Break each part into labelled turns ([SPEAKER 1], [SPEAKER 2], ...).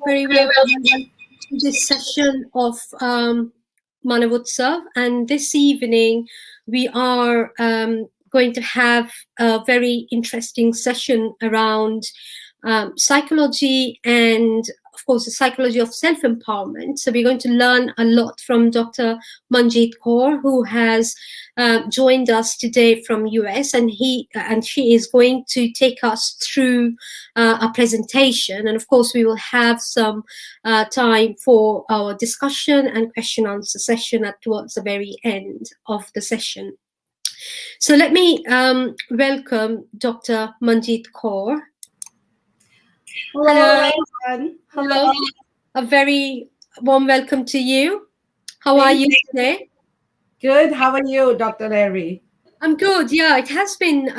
[SPEAKER 1] very welcome to this session of Manavotsav. And this evening, we are going to have a very interesting session around psychology and, of course, the psychology of self-empowerment. So we're going to learn a lot from Dr. Manjeet Kaur, who has joined us today from US, and she is going to take us through a presentation. And of course, we will have some time for our discussion and question answer session towards the very end of the session. So let me welcome Dr. Manjeet Kaur.
[SPEAKER 2] Hello, everyone.
[SPEAKER 1] Hello. A very warm welcome to you. How are you today?
[SPEAKER 2] Good. How are you, Dr. Larry?
[SPEAKER 1] I'm good. Yeah, it has been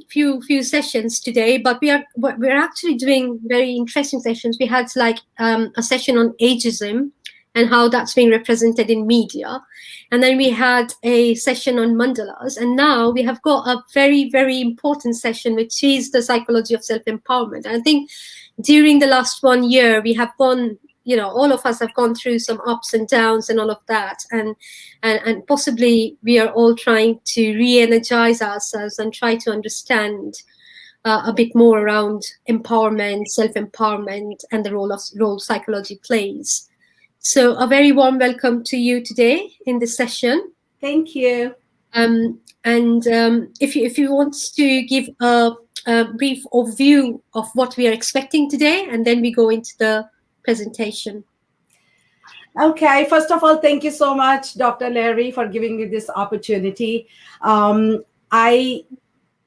[SPEAKER 1] few sessions today, but we're actually doing very interesting sessions. We had like a session on ageism and how that's being represented in media, and then we had a session on mandalas, and now we have got a very, very important session, which is the psychology of self-empowerment. And I think during the last 1 year, we have gone, all of us have gone through some ups and downs and all of that. And possibly we are all trying to re-energize ourselves and try to understand a bit more around empowerment, self-empowerment, and the role psychology plays. So a very warm welcome to you today in this session.
[SPEAKER 2] Thank you.
[SPEAKER 1] If you want to give a brief overview of what we are expecting today, and then we go into the presentation.
[SPEAKER 2] Okay. First of all, thank you so much, Dr. Larry, for giving me this opportunity.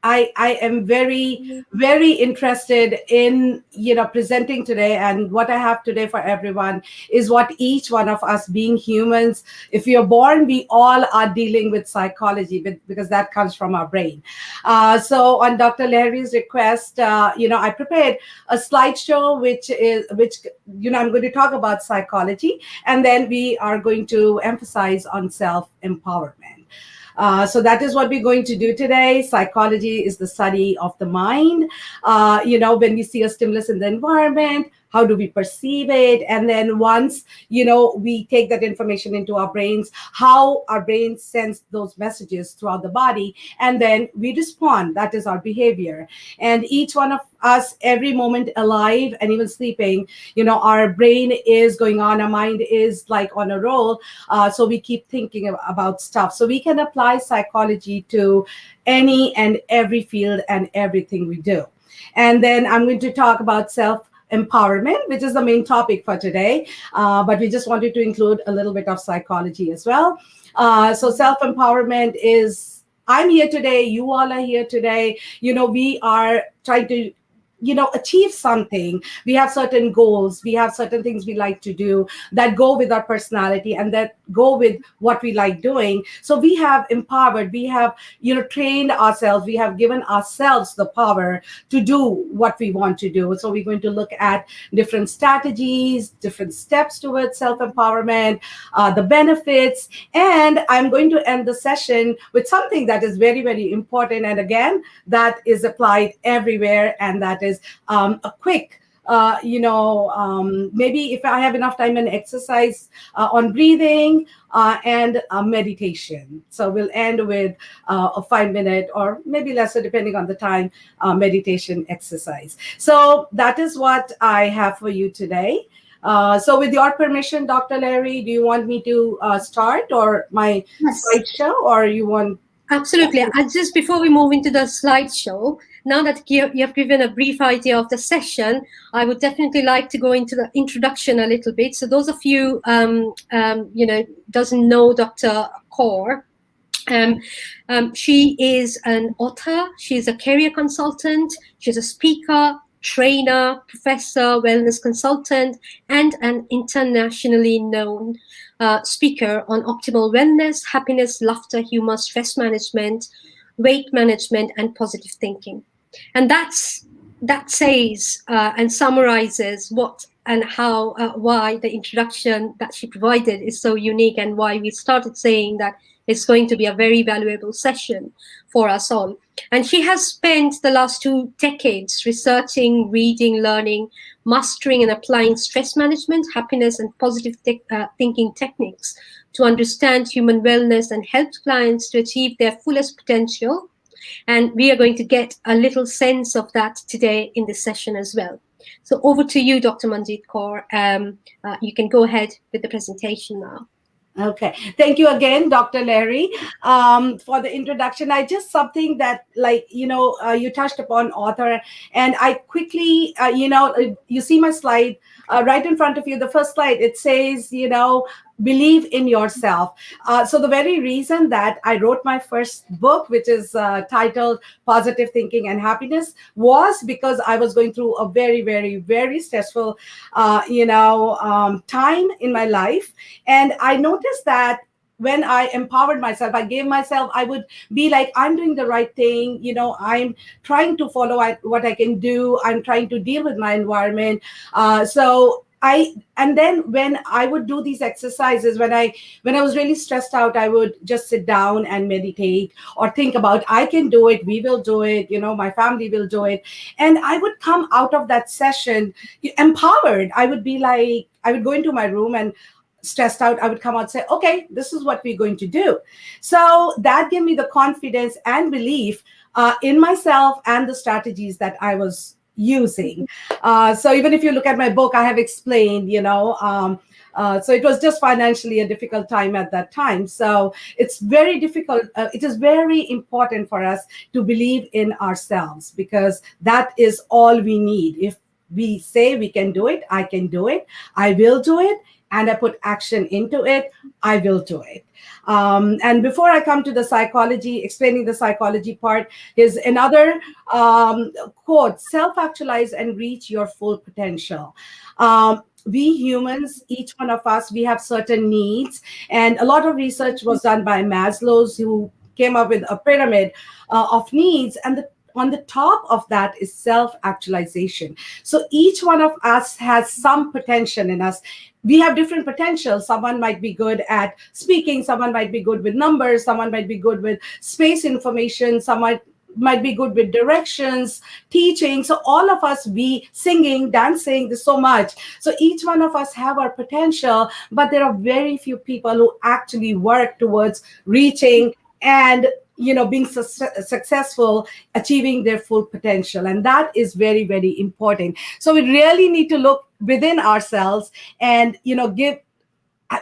[SPEAKER 2] I am very, very interested in, presenting today. And what I have today for everyone is what each one of us being humans, if you're born, we all are dealing with psychology because that comes from our brain. So on Dr. Larry's request, I prepared a slideshow, which I'm going to talk about psychology, and then we are going to emphasize on self-empowerment. So that is what we're going to do today. Psychology is the study of the mind. When we see a stimulus in the environment, how do we perceive it? And then once, we take that information into our brains, how our brains sends those messages throughout the body, and then we respond. That is our behavior. And each one of us, every moment alive and even sleeping, our brain is going on, our mind is like on a roll. So we keep thinking about stuff. So we can apply psychology to any and every field and everything we do. And then I'm going to talk about self-empowerment, which is the main topic for today. But we just wanted to include a little bit of psychology as well. So self-empowerment is, I'm here today, you all are here today. We are trying to achieve something. We have certain goals. We have certain things we like to do that go with our personality and that go with what we like doing. So we have empowered, we have, trained ourselves. We have given ourselves the power to do what we want to do. So we're going to look at different strategies, different steps towards self-empowerment, the benefits. And I'm going to end the session with something that is very, very important. And again, that is applied everywhere. And that is a quick, maybe if I have enough time, an exercise on breathing and meditation. So we'll end with a 5-minute or maybe lesser, depending on the time, meditation exercise. So that is what I have for you today. So with your permission, Dr. Larry, do you want me to start or my slideshow, or you want?
[SPEAKER 1] Absolutely. Just before we move into the slideshow, now that you have given a brief idea of the session, I would definitely like to go into the introduction a little bit. So those of you, doesn't know Dr. Kaur, she is an author, she's a career consultant, she's a speaker, trainer, professor, wellness consultant, and an internationally known speaker on optimal wellness, happiness, laughter, humor, stress management, weight management, and positive thinking. And that says and summarizes what and how, why the introduction that she provided is so unique, and why we started saying that it's going to be a very valuable session for us all. And she has spent the last 2 decades researching, reading, learning mastering and applying stress management, happiness, and positive thinking techniques to understand human wellness and help clients to achieve their fullest potential. And we are going to get a little sense of that today in this session as well. So over to you, Dr. Manjeet Kaur. You can go ahead with the presentation now.
[SPEAKER 2] Okay. Thank you again, Dr. Larry, for the introduction. I just something that, like, you touched upon author, and I quickly, you see my slide right in front of you. The first slide, it says, believe in yourself. So the very reason that I wrote my first book, which is titled Positive Thinking and Happiness, was because I was going through a very, very, very stressful, time in my life. And I noticed that when I empowered myself, I gave myself, I would be like, I'm doing the right thing. I'm trying to follow what I can do. I'm trying to deal with my environment. And then when I would do these exercises, when I was really stressed out, I would just sit down and meditate or think about, I can do it, we will do it, my family will do it. And I would come out of that session empowered. I would be like, I would go into my room and stressed out, I would come out and say, okay, this is what we're going to do. So that gave me the confidence and belief in myself and the strategies that I was using. So even if you look at my book, I have explained, so it was just financially a difficult time at that time. So it's very difficult. It is very important for us to believe in ourselves, because that is all we need. If we say we can do it, I can do it, I will do it, and I put action into it, I will do it. And before I come to the psychology, explaining the psychology part, is another quote: self-actualize and reach your full potential. We humans, each one of us, we have certain needs. And a lot of research was done by Maslow's, who came up with a pyramid of needs. And on the top of that is self-actualization. So each one of us has some potential in us. We have different potentials. Someone might be good at speaking, someone might be good with numbers, someone might be good with space information, someone might be good with directions, teaching. So all of us, we singing, dancing, there's so much. So each one of us have our potential, but there are very few people who actually work towards reaching and being successful, achieving their full potential. And that is very, very important. So we really need to look within ourselves and,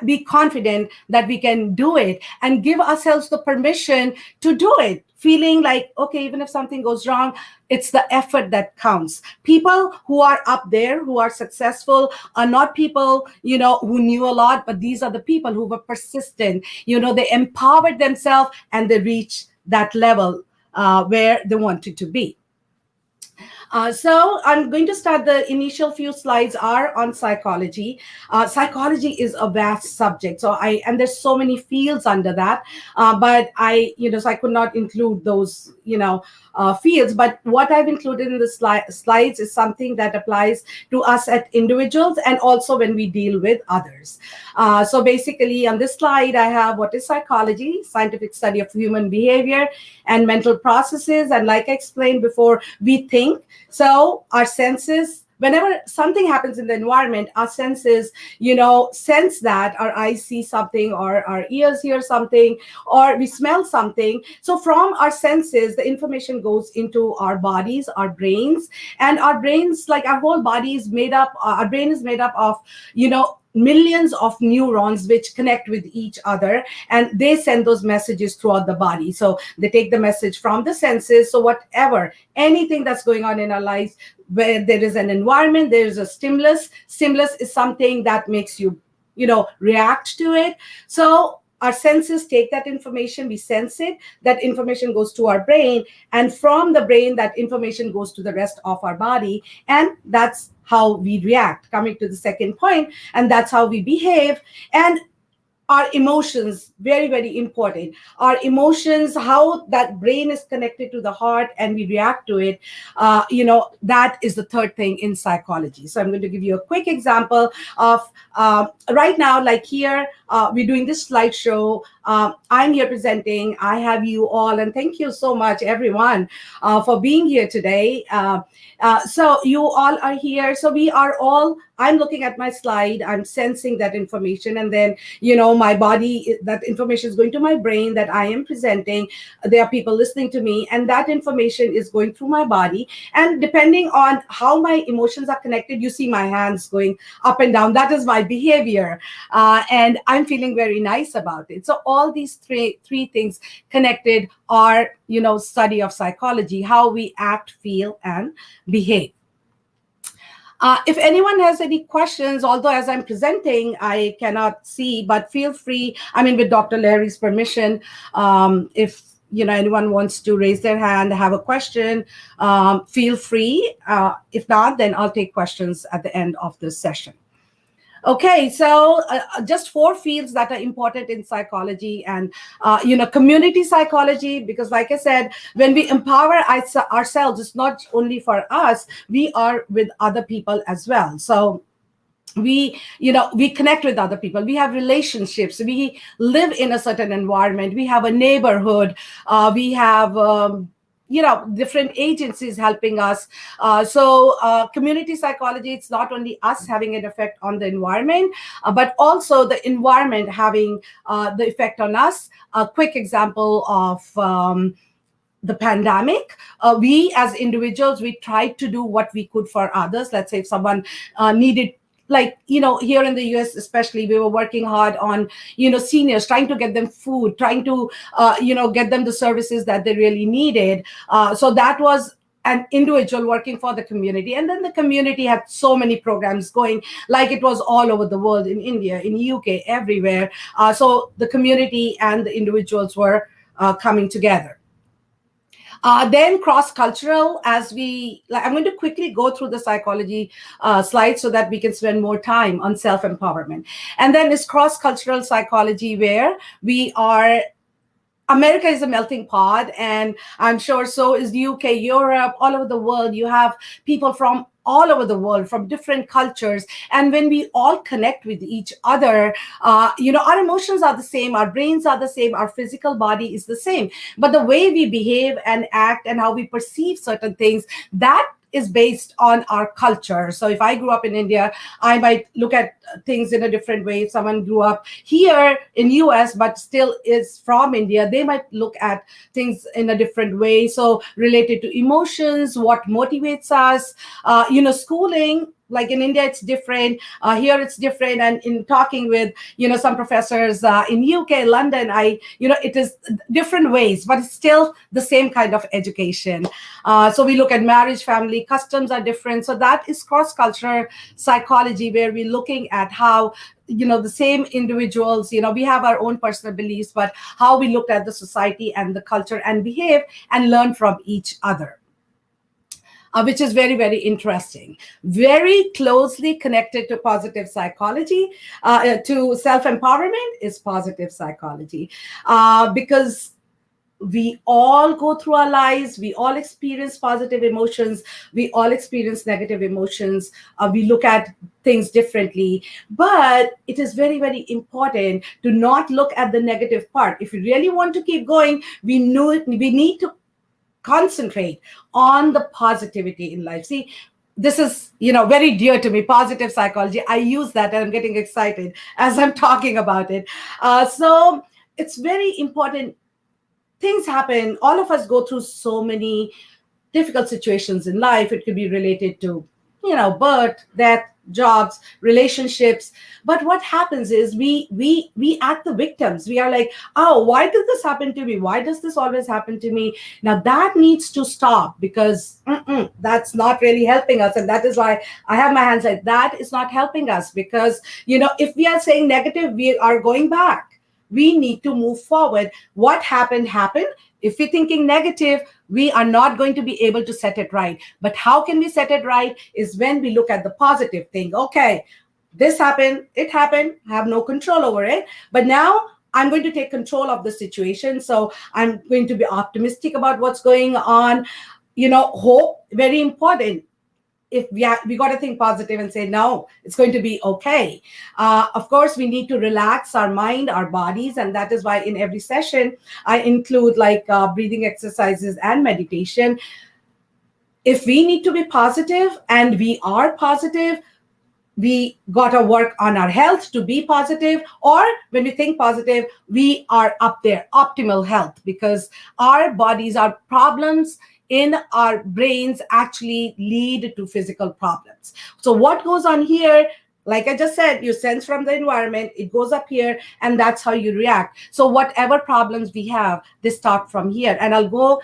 [SPEAKER 2] be confident that we can do it, and give ourselves the permission to do it, feeling like, okay, even if something goes wrong, it's the effort that counts. People who are up there, who are successful, are not people, who knew a lot, but these are the people who were persistent. They empowered themselves and they reached that level where they wanted to be. So I'm going to start. The initial few slides are on psychology. Psychology is a vast subject. And there's so many fields under that. But so I could not include those, fields. But what I've included in the slides is something that applies to us as individuals and also when we deal with others. So basically on this slide, I have what is psychology: scientific study of human behavior and mental processes. And like I explained before, we think. So our senses, whenever something happens in the environment, our senses, sense that. Our eyes see something, or our ears hear something, or we smell something. So from our senses, the information goes into our bodies, our brains. And our brains, like our whole body is made up, our brain is made up of, millions of neurons which connect with each other, and they send those messages throughout the body. So they take the message from the senses. So whatever, anything that's going on in our lives, where there is an environment, there is a stimulus. Stimulus is something that makes you, react to it. So our senses take that information, we sense it, that information goes to our brain, and from the brain, that information goes to the rest of our body, and that's how we react. Coming to the second point, and that's how we behave. And our emotions, very, very important. Our emotions, how that brain is connected to the heart and we react to it, that is the third thing in psychology. So I'm going to give you a quick example of right now, like here, we're doing this slideshow. I'm here presenting. I have you all, and thank you so much, everyone, for being here today. So you all are here. So we are all, I'm looking at my slide, I'm sensing that information, and then, my body, that information is going to my brain that I am presenting. There are people listening to me, and that information is going through my body. And depending on how my emotions are connected, you see my hands going up and down. That is my behavior. And I'm feeling very nice about it. So all these three things connected are, study of psychology, how we act, feel, and behave. If anyone has any questions, although as I'm presenting, I cannot see, but feel free. I mean, with Dr. Larry's permission, if anyone wants to raise their hand, have a question, feel free. If not, then I'll take questions at the end of this session. Okay, so just four fields that are important in psychology, and community psychology, because like I said, when we empower ourselves, it's not only for us, we are with other people as well. So we connect with other people, we have relationships, we live in a certain environment, we have a neighborhood, we have different agencies helping us. So community psychology, it's not only us having an effect on the environment, but also the environment having the effect on us. A quick example of the pandemic, we as individuals, we tried to do what we could for others. Let's say if someone needed, like here in the US especially, we were working hard on seniors, trying to get them food, trying to get them the services that they really needed. So that was an individual working for the community, and then the community had so many programs going, like it was all over the world, in India, in UK, everywhere. So the community and the individuals were coming together. Then cross-cultural, I'm going to quickly go through the psychology slides so that we can spend more time on self-empowerment. And then is cross-cultural psychology, where America is a melting pot, and I'm sure so is the UK, Europe, all over the world. You have people from all over the world, from different cultures. And when we all connect with each other, our emotions are the same, our brains are the same, our physical body is the same. But the way we behave and act and how we perceive certain things, that is based on our culture. So if I grew up in India, I might look at things in a different way. If someone grew up here in US but still is from India, they might look at things in a different way. So related to emotions, what motivates us, schooling, like in India, it's different. Here, it's different. And in talking with, some professors in UK, London, it is different ways, but it's still the same kind of education. So we look at marriage, family, customs are different. So that is cross-cultural psychology, where we're looking at how, the same individuals, we have our own personal beliefs, but how we look at the society and the culture and behave and learn from each other. Which is very, very interesting. Very closely connected to positive psychology, to self-empowerment, is positive psychology. Because we all go through our lives, we all experience positive emotions, we all experience negative emotions, we look at things differently. But it is very, very important to not look at the negative part. If you really want to keep going, we need to concentrate on the positivity in life. See, this is very dear to me, positive psychology. I use that and I'm getting excited as I'm talking about it. So it's very important. Things happen, all of us go through so many difficult situations in life. It could be related to birth, death, jobs, relationships. But what happens is we act the victims. We are like, oh, why did this happen to me? Why does this always happen to me? Now that needs to stop, because that's not really helping us. And that is why I have my hands like that. Is not helping us, because if we are saying negative, we are going back. We need to move forward. What happened. If we're thinking negative, we are not going to be able to set it right. But how can we set it right is when we look at the positive thing. Okay, This happened, it happened, have no control over it. But now I'm going to take control of the situation. So I'm going to be optimistic about what's going on. Hope, very important. If we got to think positive and say, no, it's going to be okay. Of course, we need to relax our mind, our bodies. And that is why in every session, I include like breathing exercises and meditation. If we need to be positive and we are positive, we got to work on our health to be positive. Or when we think positive, we are up there, optimal health, because our bodies, our problems in our brains actually lead to physical problems. So what goes on here, like I just said, you sense from the environment, it goes up here, and that's how you react. So whatever problems we have, they start from here. And I'll go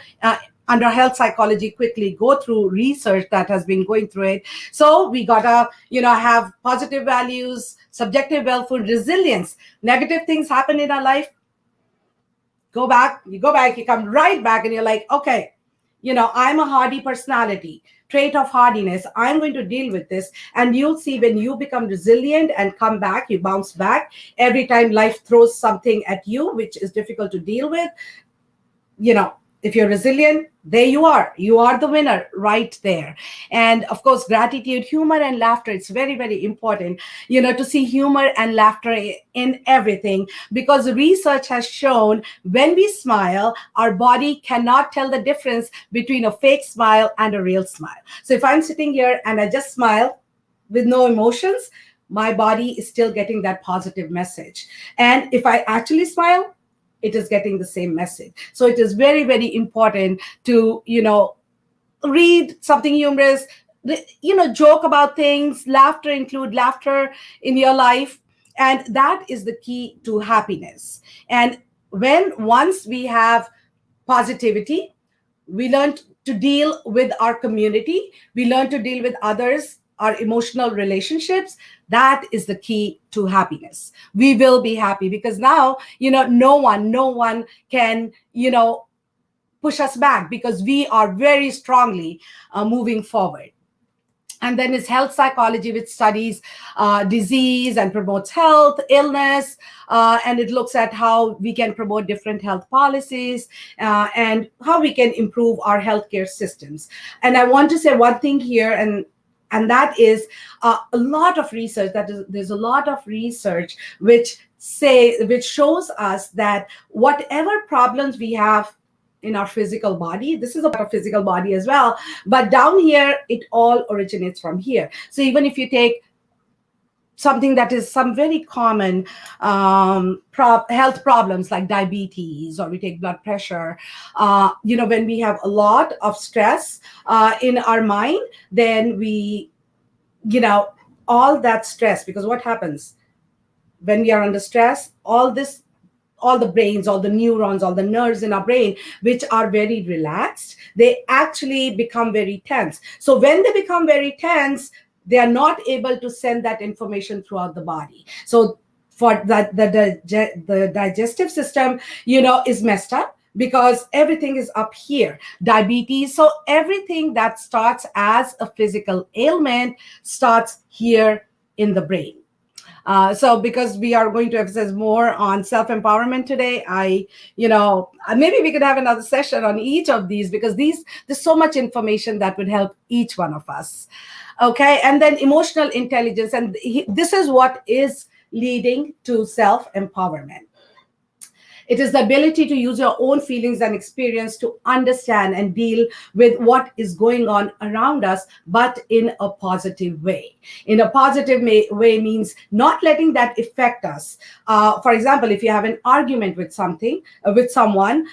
[SPEAKER 2] under health psychology quickly go through research that has been going through it. So we gotta have positive values, subjective well-food, resilience. Negative things happen in our life, you go back, you come right back, and you're like, okay, I'm a hardy personality, trait of hardiness, I'm going to deal with this. And you'll see, when you become resilient and come back, you bounce back every time life throws something at you which is difficult to deal with. If you're resilient, there you are the winner right there. And of course, gratitude, humor, and laughter, it's very, very important to see humor and laughter in everything, because research has shown when we smile, our body cannot tell the difference between a fake smile and a real smile. So if I'm sitting here and I just smile with no emotions, my body is still getting that positive message. And if I actually smile, it is getting the same message. So it is very, very important to read something humorous, joke about things, laughter, include laughter in your life. And that is the key to happiness. And once we have positivity, we learn to deal with our community, we learn to deal with others, our emotional relationships. That is the key to happiness. We will be happy, because now no one can push us back, because we are very strongly moving forward. And then is health psychology, which studies disease and promotes health, illness, and it looks at how we can promote different health policies, and how we can improve our healthcare systems. And I want to say one thing here, and that is a lot of research. There's a lot of research which shows us that whatever problems we have in our physical body, this is about our physical body as well, but down here it all originates from here. So even if you take something that is some very common health problems like diabetes, or we take blood pressure, when we have a lot of stress in our mind, then we all that stress, because what happens when we are under stress, all the brains, all the neurons, all the nerves in our brain, which are very relaxed, they actually become very tense. So when they become very tense, they are not able to send that information throughout the body. So for that, the digestive system is messed up, because everything is up here. Diabetes, so everything that starts as a physical ailment starts here in the brain. So because we are going to emphasize more on self-empowerment today, maybe we could have another session on each of these, because there's so much information that would help each one of us. Okay, and then emotional intelligence, and this is what is leading to self-empowerment. It is the ability to use your own feelings and experience to understand and deal with what is going on around us, but in a positive way. In a positive way means not letting that affect us. For example, if you have an argument with someone,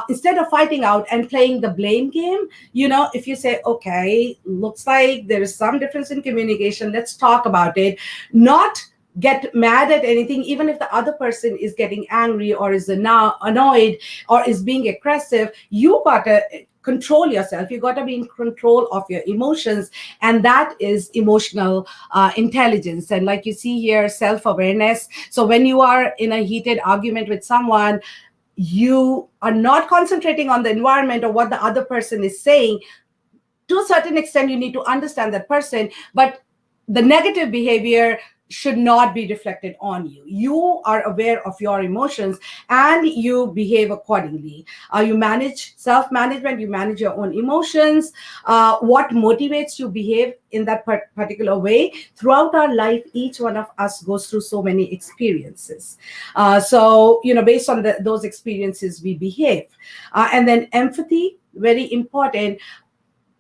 [SPEAKER 2] instead of fighting out and playing the blame game, if you say, okay, looks like there is some difference in communication, let's talk about it, not get mad at anything, even if the other person is getting angry or is now annoyed or is being aggressive. You gotta control yourself. You gotta be in control of your emotions, and that is emotional intelligence. And like you see here, self-awareness. So when you are in a heated argument with someone, you are not concentrating on the environment or what the other person is saying. To a certain extent, you need to understand that person, but the negative behavior should not be reflected on you. You are aware of your emotions and you behave accordingly. You manage self management, you manage your own emotions. What motivates you behave in that particular way. Throughout our life, each one of us goes through so many experiences. So, based on those experiences, we behave. And then empathy, very important.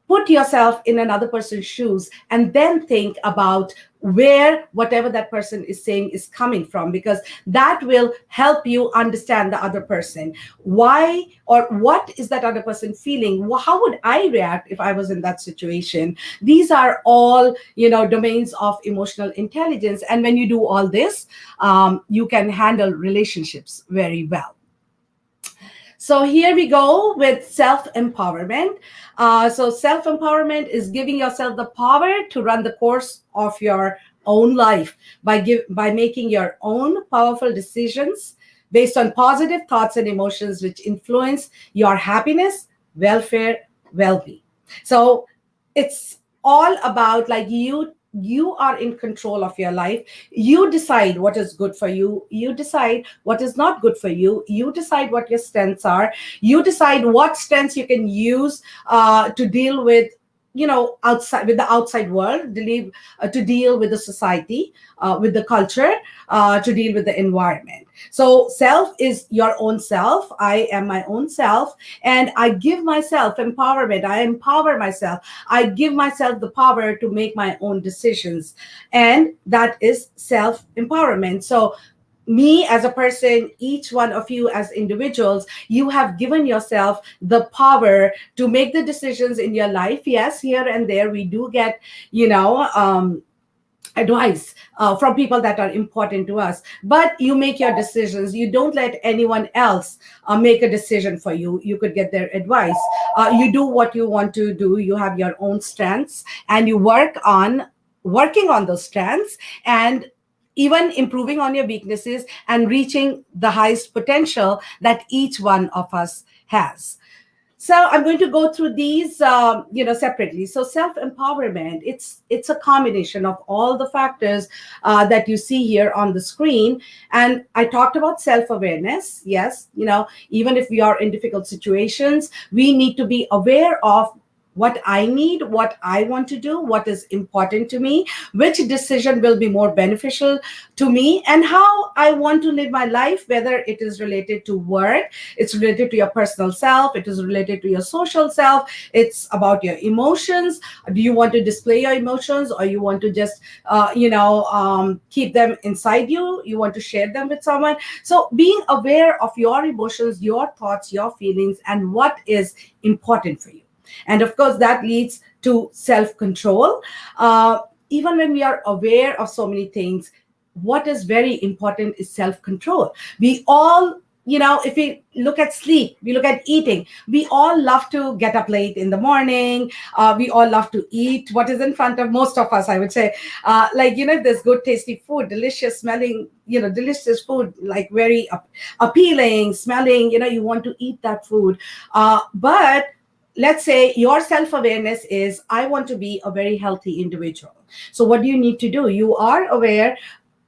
[SPEAKER 2] Put yourself in another person's shoes and then think about where whatever that person is saying is coming from, because that will help you understand the other person. Why or what is that other person feeling? How would I react if I was in that situation? These are all domains of emotional intelligence, and when you do all this, you can handle relationships very well. So here we go with self-empowerment. So self-empowerment is giving yourself the power to run the course of your own life by making your own powerful decisions based on positive thoughts and emotions which influence your happiness, welfare, well-being. So it's all about, like, you are in control of your life. You decide what is good for you, you decide what is not good for you, you decide what your strengths are, you decide what strengths you can use to deal with outside with the outside world, to deal with the society, with the culture, to deal with the environment. So self is your own self. I am my own self, and I give myself empowerment. I empower myself. I give myself the power to make my own decisions, and that is self empowerment. So me as a person, each one of you as individuals, you have given yourself the power to make the decisions in your life. Yes, here and there we do get advice from people that are important to us, but you make your decisions. You don't let anyone else make a decision for you. You could get their advice. You do what you want to do. You have your own strengths, and you working on those strengths, and even improving on your weaknesses and reaching the highest potential that each one of us has. So I'm going to go through these separately. So self empowerment, it's a combination of all the factors that you see here on the screen. And I talked about self awareness. Yes, even if we are in difficult situations, we need to be aware of what I need, what I want to do, what is important to me, which decision will be more beneficial to me, and how I want to live my life, whether it is related to work, it's related to your personal self, it is related to your social self, it's about your emotions. Do you want to display your emotions, or you want to just, keep them inside you? You want to share them with someone? So being aware of your emotions, your thoughts, your feelings, and what is important for you. And of course, that leads to self control. Even when we are aware of so many things, what is very important is self control. We all, if we look at sleep, we look at eating, we all love to get up late in the morning. We all love to eat what is in front of most of us, I would say. If there's good, tasty food, delicious smelling, delicious food, like very appealing smelling, you want to eat that food. But let's say your self-awareness is, I want to be a very healthy individual. So what do you need to do? You are aware.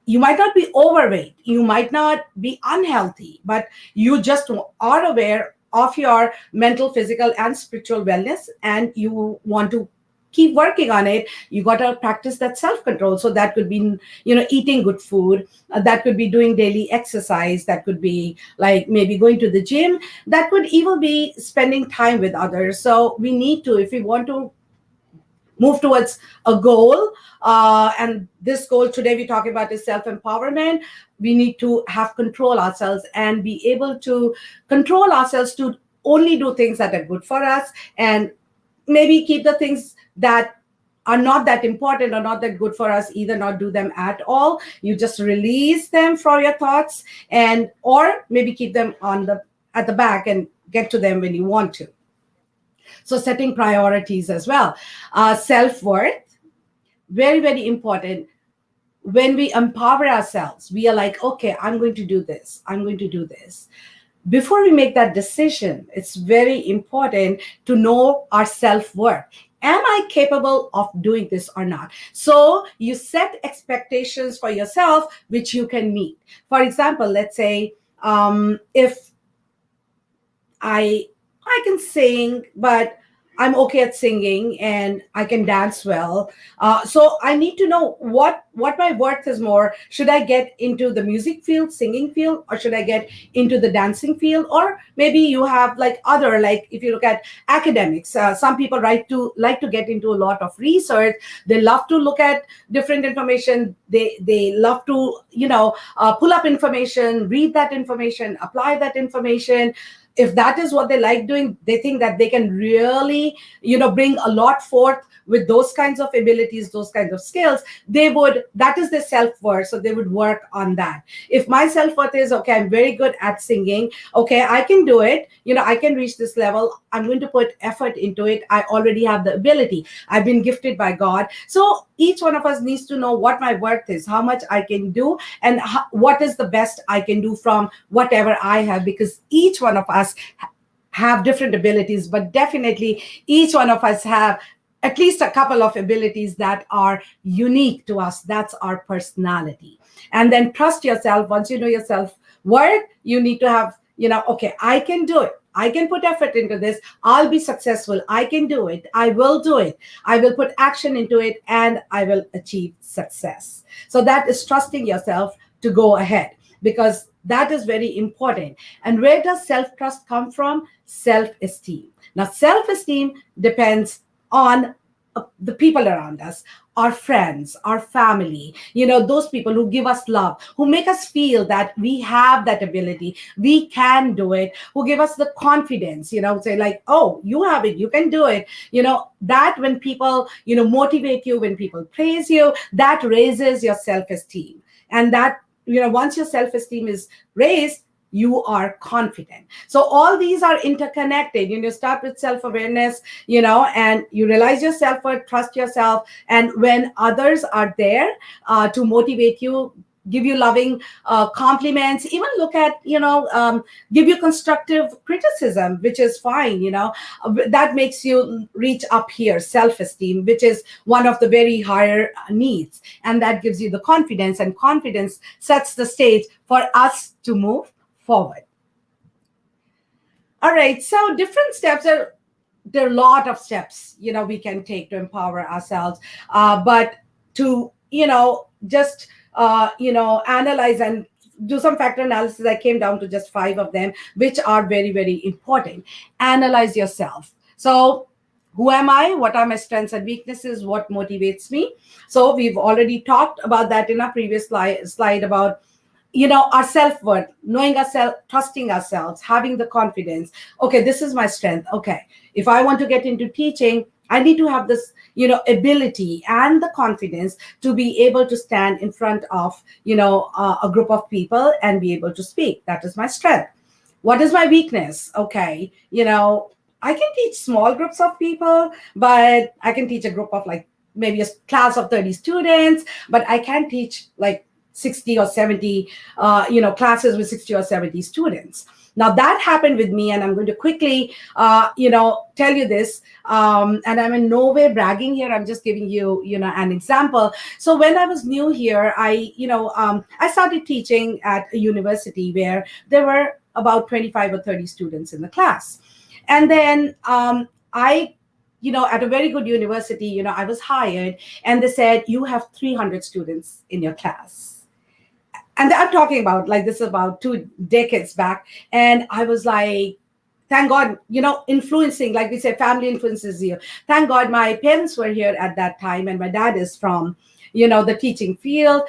[SPEAKER 2] You might not be overweight, you might not be unhealthy, but you just are aware of your mental, physical, and spiritual wellness, and you want to keep working on it. You got to practice that self-control. So that could be eating good food, that could be doing daily exercise, that could be like maybe going to the gym, that could even be spending time with others. So we need to, if we want to move towards a goal, and this goal today we talk about is self-empowerment, we need to have control ourselves and be able to control ourselves to only do things that are good for us, and maybe keep the things that are not that important or not that good for us, either not do them at all. You just release them from your thoughts, and or maybe keep them at the back and get to them when you want to. So setting priorities as well. Self-worth, very, very important. When we empower ourselves, we are like, okay, I'm going to do this, I'm going to do this. Before we make that decision, it's very important to know our self-worth. Am I capable of doing this or not? So you set expectations for yourself which you can meet. For example, let's say, if I I can sing, but I'm okay at singing and I can dance well. So I need to know what my worth is more. Should I get into the music field, singing field, or should I get into the dancing field? Or maybe you have like other, like if you look at academics, some people like to get into a lot of research. They love to look at different information. They love to pull up information, read that information, apply that information. If that is what they like doing, they think that they can really bring a lot forth with those kinds of abilities, those kinds of skills. That is their self-worth, so they would work on that. If my self-worth is, okay, I'm very good at singing, okay, I can do it, I can reach this level, I'm going to put effort into it, I already have the ability, I've been gifted by God. So each one of us needs to know what my worth is, how much I can do, and what is the best I can do from whatever I have, because each one of us have different abilities, but definitely each one of us have at least a couple of abilities that are unique to us. That's our personality. And then trust yourself. Once you know yourself worth, you need to have, okay, I can do it, I can put effort into this, I'll be successful, I can do it, I will do it, I will put action into it, and I will achieve success. So that is trusting yourself to go ahead, because that is very important. And where does self-trust come from? Self-esteem. Now, self-esteem depends on the people around us, our friends, our family, those people who give us love, who make us feel that we have that ability, we can do it, who give us the confidence, say like, oh, you have it, you can do it. That when people, motivate you, when people praise you, that raises your self-esteem. And that, once your self-esteem is raised, you are confident. So all these are interconnected. You start with self-awareness, and you realize your self-worth, trust yourself. And when others are there to motivate you, give you loving compliments, even look at, give you constructive criticism, which is fine, that makes you reach up here, self-esteem, which is one of the very higher needs. And that gives you the confidence, and confidence sets the stage for us to move forward. All right, so different steps there are a lot of steps we can take to empower ourselves, but to just analyze and do some factor analysis, I came down to just 5 of them, which are very, very important. Analyze yourself. So who am I? What are my strengths and weaknesses? What motivates me? So we've already talked about that in our previous slide about our self-worth, knowing ourselves, trusting ourselves, having the confidence. Okay, this is my strength. Okay, if I want to get into teaching, I need to have this ability and the confidence to be able to stand in front of a group of people and be able to speak. That is my strength. What is my weakness? Okay, I can teach small groups of people, but I can teach a group of like maybe a class of 30 students, but I can't teach like 60 or 70 classes with 60 or 70 students. Now that happened with me, and I'm going to quickly tell you this, and I'm in no way bragging here, I'm just giving you an example. So when I was new here, I started teaching at a university where there were about 25 or 30 students in the class. And then I at a very good university, I was hired, and they said, you have 300 students in your class. And I'm talking about, like, this is about 2 decades back. And I was like, thank God, influencing, like we say, family influences you. Thank God my parents were here at that time, and my dad is from, the teaching field.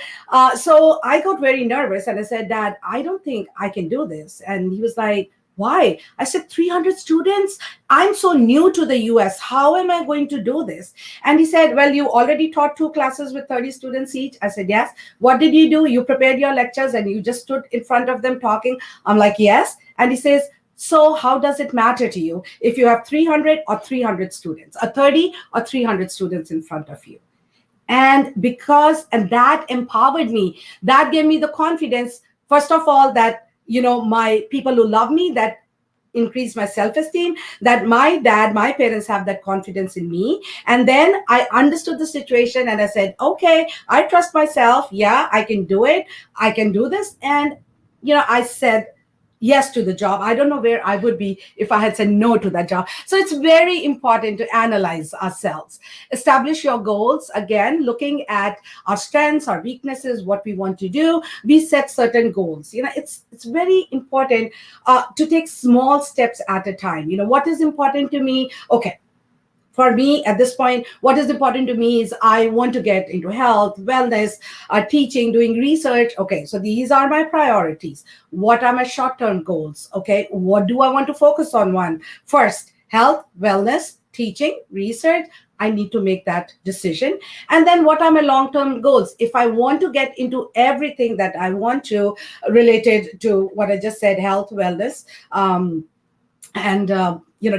[SPEAKER 2] So I got very nervous, and I said, Dad, I don't think I can do this. And he was like, why? I said, 300 students? I'm so new to the US. How am I going to do this? And he said, well, you already taught 2 classes with 30 students each. I said, yes. What did you do? You prepared your lectures and you just stood in front of them talking? I'm like, yes. And he says, so how does it matter to you if you have 300 or 300 students, or 30 or 300 students in front of you? And that empowered me. That gave me the confidence, first of all, that my people who love me, that increase my self-esteem, that my parents have that confidence in me. And then I understood the situation and I said, okay, I trust myself. Yeah, I can do it. I can do this. And, I said yes to the job. I don't know where I would be if I had said no to that job. So it's very important to analyze ourselves, establish your goals. Again, looking at our strengths, our weaknesses, what we want to do. We set certain goals. It's very important to take small steps at a time. What is important to me? Okay, for me at this point, what is important to me is I want to get into health, wellness, teaching, doing research. Okay, so these are my priorities. What are my short term goals? Okay, what do I want to focus on? One first, health, wellness, teaching, research. I need to make that decision. And then what are my long term goals? If I want to get into everything that I want to, related to what I just said, health, wellness, and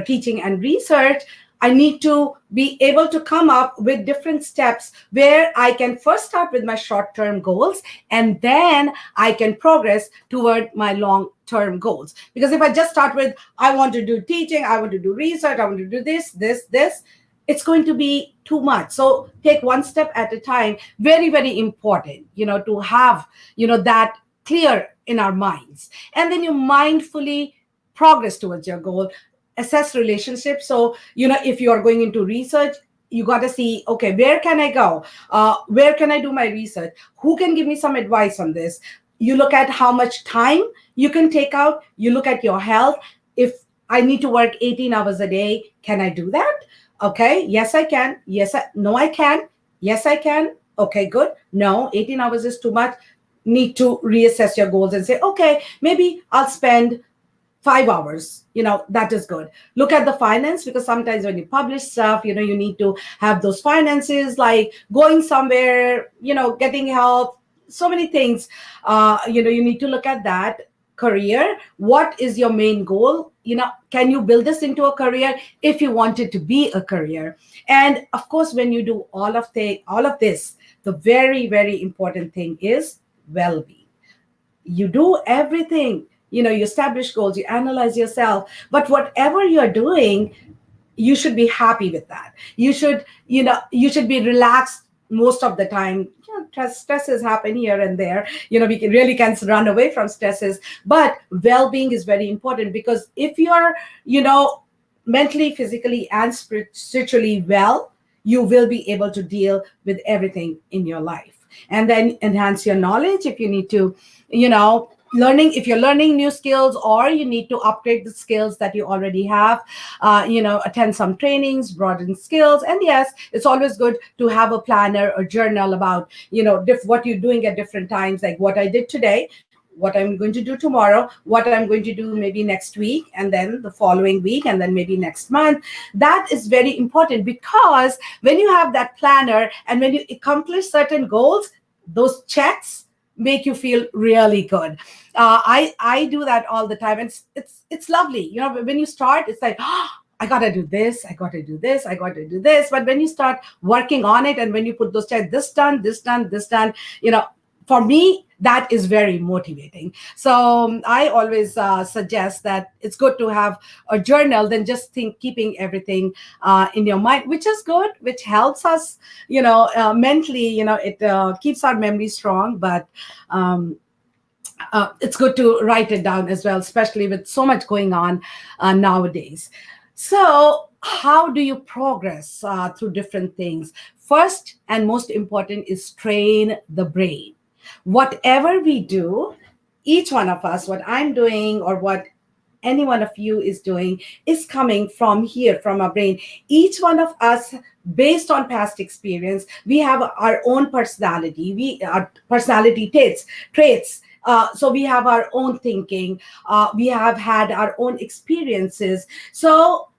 [SPEAKER 2] teaching and research, I need to be able to come up with different steps where I can first start with my short term goals, and then I can progress toward my long term goals. Because if I just start with, I want to do teaching, I want to do research, I want to do this, it's going to be too much. So take one step at a time. Very, very important, to have, that clear in our minds. And then you mindfully progress towards your goal. Assess relationships. So, if you are going into research, you got to see, okay, where can I go? Where can I do my research? Who can give me some advice on this? You look at how much time you can take out. You look at your health. If I need to work 18 hours a day, can I do that? Okay, yes, I can. No, I can. Yes, I can. Okay, good. No, 18 hours is too much. Need to reassess your goals and say, okay, maybe I'll spend 5 hours. That is good. Look at the finance, because sometimes when you publish stuff, you need to have those finances, like going somewhere, getting help, so many things. You need to look at that. Career, what is your main goal? Can you build this into a career if you want it to be a career? And of course, when you do all of this, the very, very important thing is well-being. You do everything, you establish goals, you analyze yourself, but whatever you're doing, you should be happy with that. You should be relaxed most of the time. Stresses happen here and there. Really can't run away from stresses, but well-being is very important, because if you're, mentally, physically, and spiritually well, you will be able to deal with everything in your life. And then enhance your knowledge if you need to, if you're learning new skills, or you need to upgrade the skills that you already have. Attend some trainings, broaden skills. And yes, it's always good to have a planner or journal about what you're doing at different times, like what I did today, what I'm going to do tomorrow, what I'm going to do maybe next week, and then the following week, and then maybe next month. That is very important, because when you have that planner and when you accomplish certain goals, those checks make you feel really good. I do that all the time, and it's lovely. When you start, it's like, oh, I gotta do this, I gotta do this, I gotta do this. But when you start working on it, and when you put those checks, this done, this done, this done, for me, that is very motivating. So I always suggest that it's good to have a journal than just keeping everything in your mind, which is good, which helps us, mentally. It keeps our memory strong, but it's good to write it down as well, especially with so much going on nowadays. So how do you progress through different things? First and most important is train the brain. Whatever we do, each one of us, what I'm doing or what any one of you is doing, is coming from here, from our brain. Each one of us, based on past experience, we have our own personality. Our personality traits. So we have our own thinking. We have had our own experiences. So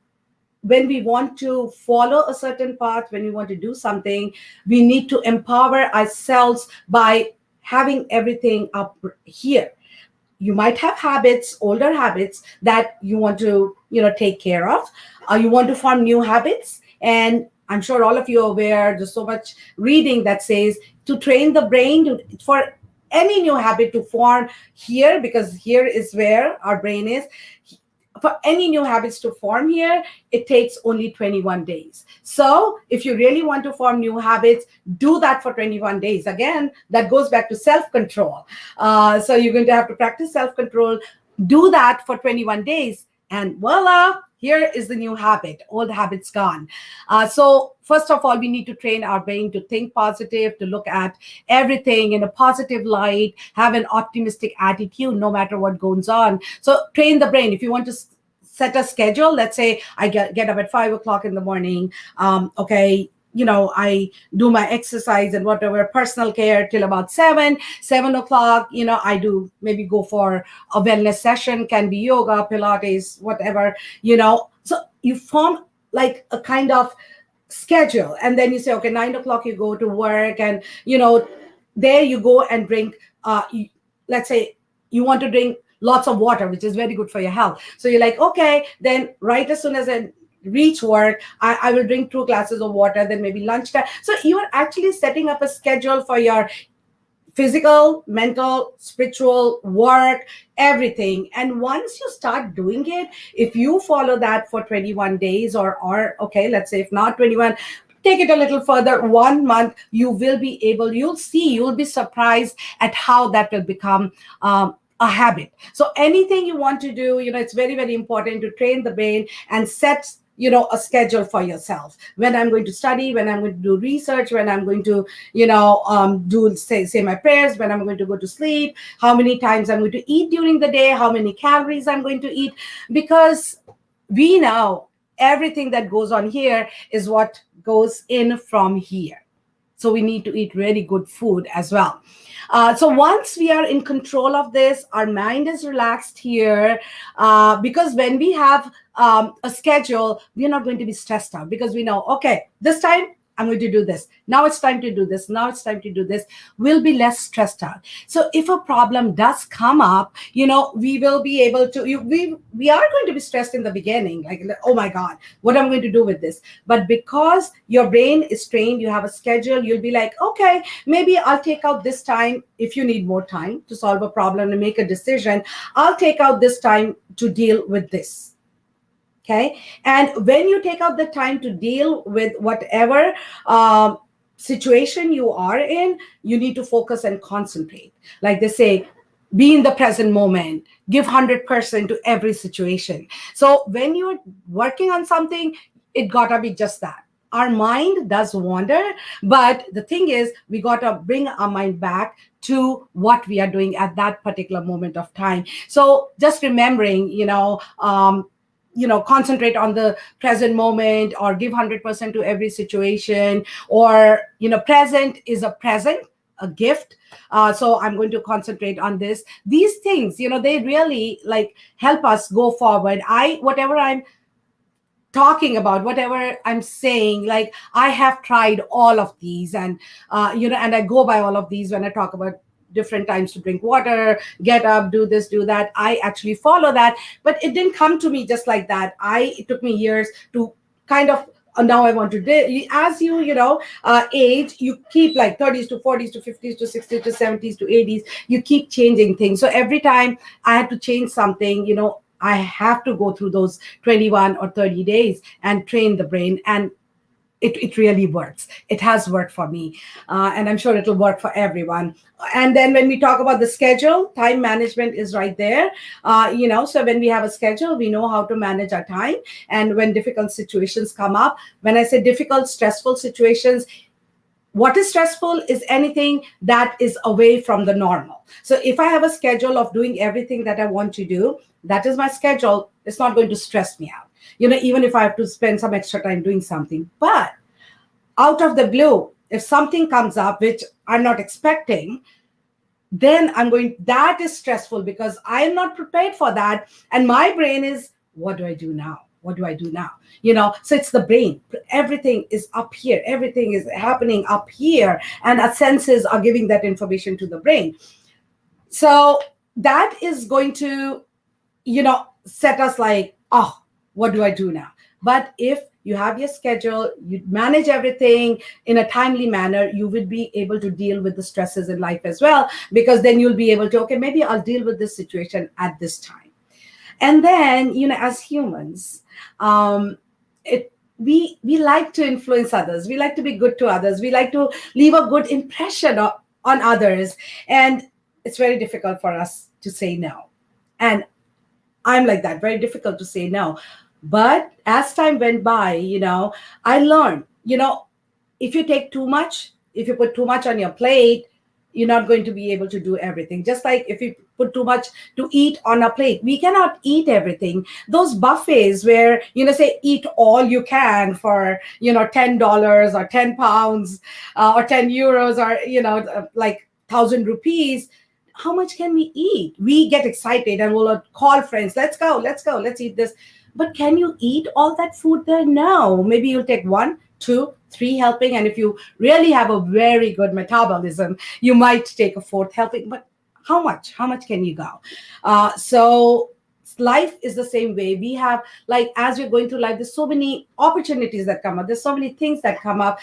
[SPEAKER 2] when we want to follow a certain path, when we want to do something, we need to empower ourselves by having everything up here. You might have habits, older habits, that you want to, take care of. You want to form new habits. And I'm sure all of you are aware, there's so much reading that says to train the brain for any new habit to form here, because here is where our brain is. for any new habits to form here, it takes only 21 days. So if you really want to form new habits, do that for 21 days. Again, that goes back to self-control. So you're going to have to practice self-control. Do that for 21 days. And voila, here is the new habit. Old habits gone. So first of all, we need to train our brain to think positive, to look at everything in a positive light, have an optimistic attitude no matter what goes on. So train the brain. If you want to set a schedule, let's say I get up at 5 o'clock in the morning. Okay, I do my exercise and whatever personal care till about 7 o'clock. I do maybe go for a wellness session, can be yoga, Pilates, whatever. So you form like a kind of schedule, and then you say, okay, 9 o'clock you go to work, and there you go and drink. Let's say you want to drink lots of water, which is very good for your health. So you're like, okay, then right as soon as I reach work, I will drink 2 glasses of water, then maybe lunchtime. So you are actually setting up a schedule for your physical, mental, spiritual, work, everything. And once you start doing it, if you follow that for 21 days or okay, let's say if not 21, take it a little further, 1 month, you'll be surprised at how that will become a habit. So anything you want to do, it's very, very important to train the brain and set a schedule for yourself. When I'm going to study, when I'm going to do research, when I'm going to do say my prayers, when I'm going to go to sleep, how many times I'm going to eat during the day, how many calories I'm going to eat, because we know everything that goes on here is what goes in from here. So we need to eat really good food as well. So once we are in control of this, our mind is relaxed here, because when we have a schedule, we're not going to be stressed out, because we know, okay, this time I'm going to do this. Now it's time to do this. Now it's time to do this. We'll be less stressed out. So if a problem does come up, we will be able to, we are going to be stressed in the beginning, like, oh my God, what am I going to do with this? But because your brain is trained, you have a schedule, you'll be like, okay, maybe I'll take out this time. If you need more time to solve a problem and make a decision, I'll take out this time to deal with this. Okay. And when you take out the time to deal with whatever situation you are in, you need to focus and concentrate. Like they say, be in the present moment, give 100% to every situation. So when you're working on something, it gotta be just that. Our mind does wander, but the thing is, we gotta bring our mind back to what we are doing at that particular moment of time. So just remembering, concentrate on the present moment, or give 100% to every situation, or present is a present, a gift. So I'm going to concentrate on this. These things, they really like help us go forward. Whatever I'm talking about, whatever I'm saying, like I have tried all of these, and and I go by all of these when I talk about different times to drink water, get up, do this, do that. I actually follow that, but it didn't come to me just like that. It took me years to kind of, now I want to do. As you age, you keep like 30s to 40s to 50s to 60s to 70s to 80s, you keep changing things. So every time I had to change something, I have to go through those 21 or 30 days and train the brain. And it really works. It has worked for me. And I'm sure it'll work for everyone. And then when we talk about the schedule, time management is right there. So when we have a schedule, we know how to manage our time. And when difficult situations come up, when I say difficult, stressful situations, what is stressful is anything that is away from the normal. So if I have a schedule of doing everything that I want to do, that is my schedule. It's not going to stress me out. Even if I have to spend some extra time doing something. But out of the blue, if something comes up which I'm not expecting, then that is stressful, because I am not prepared for that. And my brain is, what do I do now? What do I do now? So it's the brain. Everything is up here. Everything is happening up here. And our senses are giving that information to the brain. So that is going to, set us like, oh, what do I do now? But if you have your schedule, you manage everything in a timely manner, you will be able to deal with the stresses in life as well, because then you'll be able to, okay, maybe I'll deal with this situation at this time. And then, as humans, it we like to influence others, we like to be good to others, we like to leave a good impression on others, and it's very difficult for us to say no. And I'm like that, very difficult to say no. But as time went by, I learned, if you take too much, if you put too much on your plate, you're not going to be able to do everything. Just like if you put too much to eat on a plate, we cannot eat everything. Those buffets where, say eat all you can for, $10 or £10, or €10, or, like 1,000 rupees. How much can we eat? We get excited and we'll call friends, let's go, let's eat this. But can you eat all that food there? No. Maybe you'll take one, two, three helping. And if you really have a very good metabolism, you might take a fourth helping. But how much? How much can you go? So life is the same way. We have, like, as we're going through life, there's so many opportunities that come up. There's so many things that come up,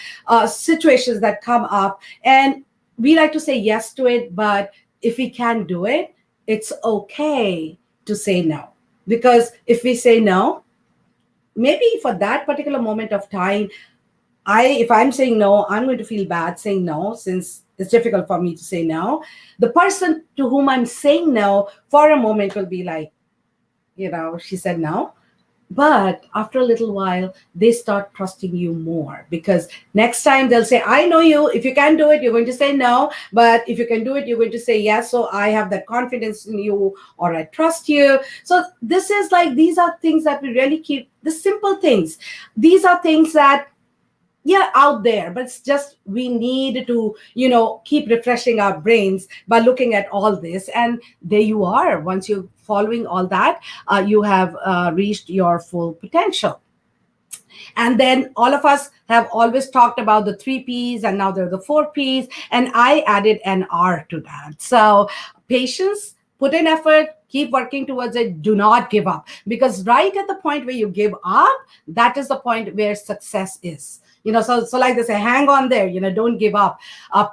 [SPEAKER 2] situations that come up. And we like to say yes to it. But if we can't do it, it's okay to say no. Because if we say no, maybe for that particular moment of time, if I'm saying no, I'm going to feel bad saying no, since it's difficult for me to say no. The person to whom I'm saying no for a moment will be like, she said no. But after a little while, they start trusting you more, because next time they'll say, I know you. If you can't do it, you're going to say no. But if you can do it, you're going to say yes. So I have that confidence in you, or I trust you. So this is like, these are things that we really keep, the simple things. These are things that, yeah, out there, but it's just we need to keep refreshing our brains by looking at all this. And there you are, once you're following all that, you have reached your full potential. And then all of us have always talked about the 3 P's, and now there are the 4 P's, and I added an R to that. So patience, put in effort, keep working towards it, do not give up. Because right at the point where you give up, that is the point where success is. So like they say, hang on there, don't give up.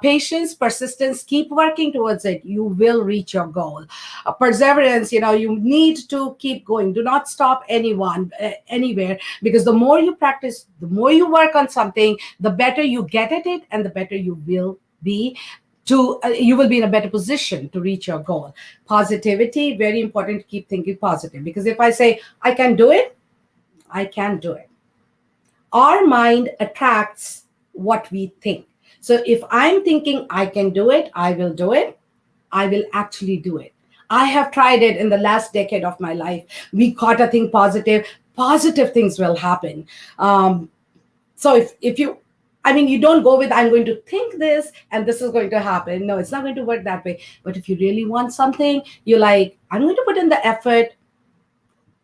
[SPEAKER 2] Patience, persistence, keep working towards it. You will reach your goal. Perseverance, you need to keep going. Do not stop anywhere, because the more you practice, the more you work on something, the better you get at it, and the better you will be. You will be in a better position to reach your goal. Positivity, very important to keep thinking positive, because if I say I can do it, I can do it. Our mind attracts what we think. So if I'm thinking I can do it, I will do it, I will actually do it. I have tried it in the last decade of my life. We got to think positive things will happen. So if you, you don't go with, I'm going to think this and this is going to happen. No, it's not going to work that way. But if you really want something, you're like, I'm going to put in the effort,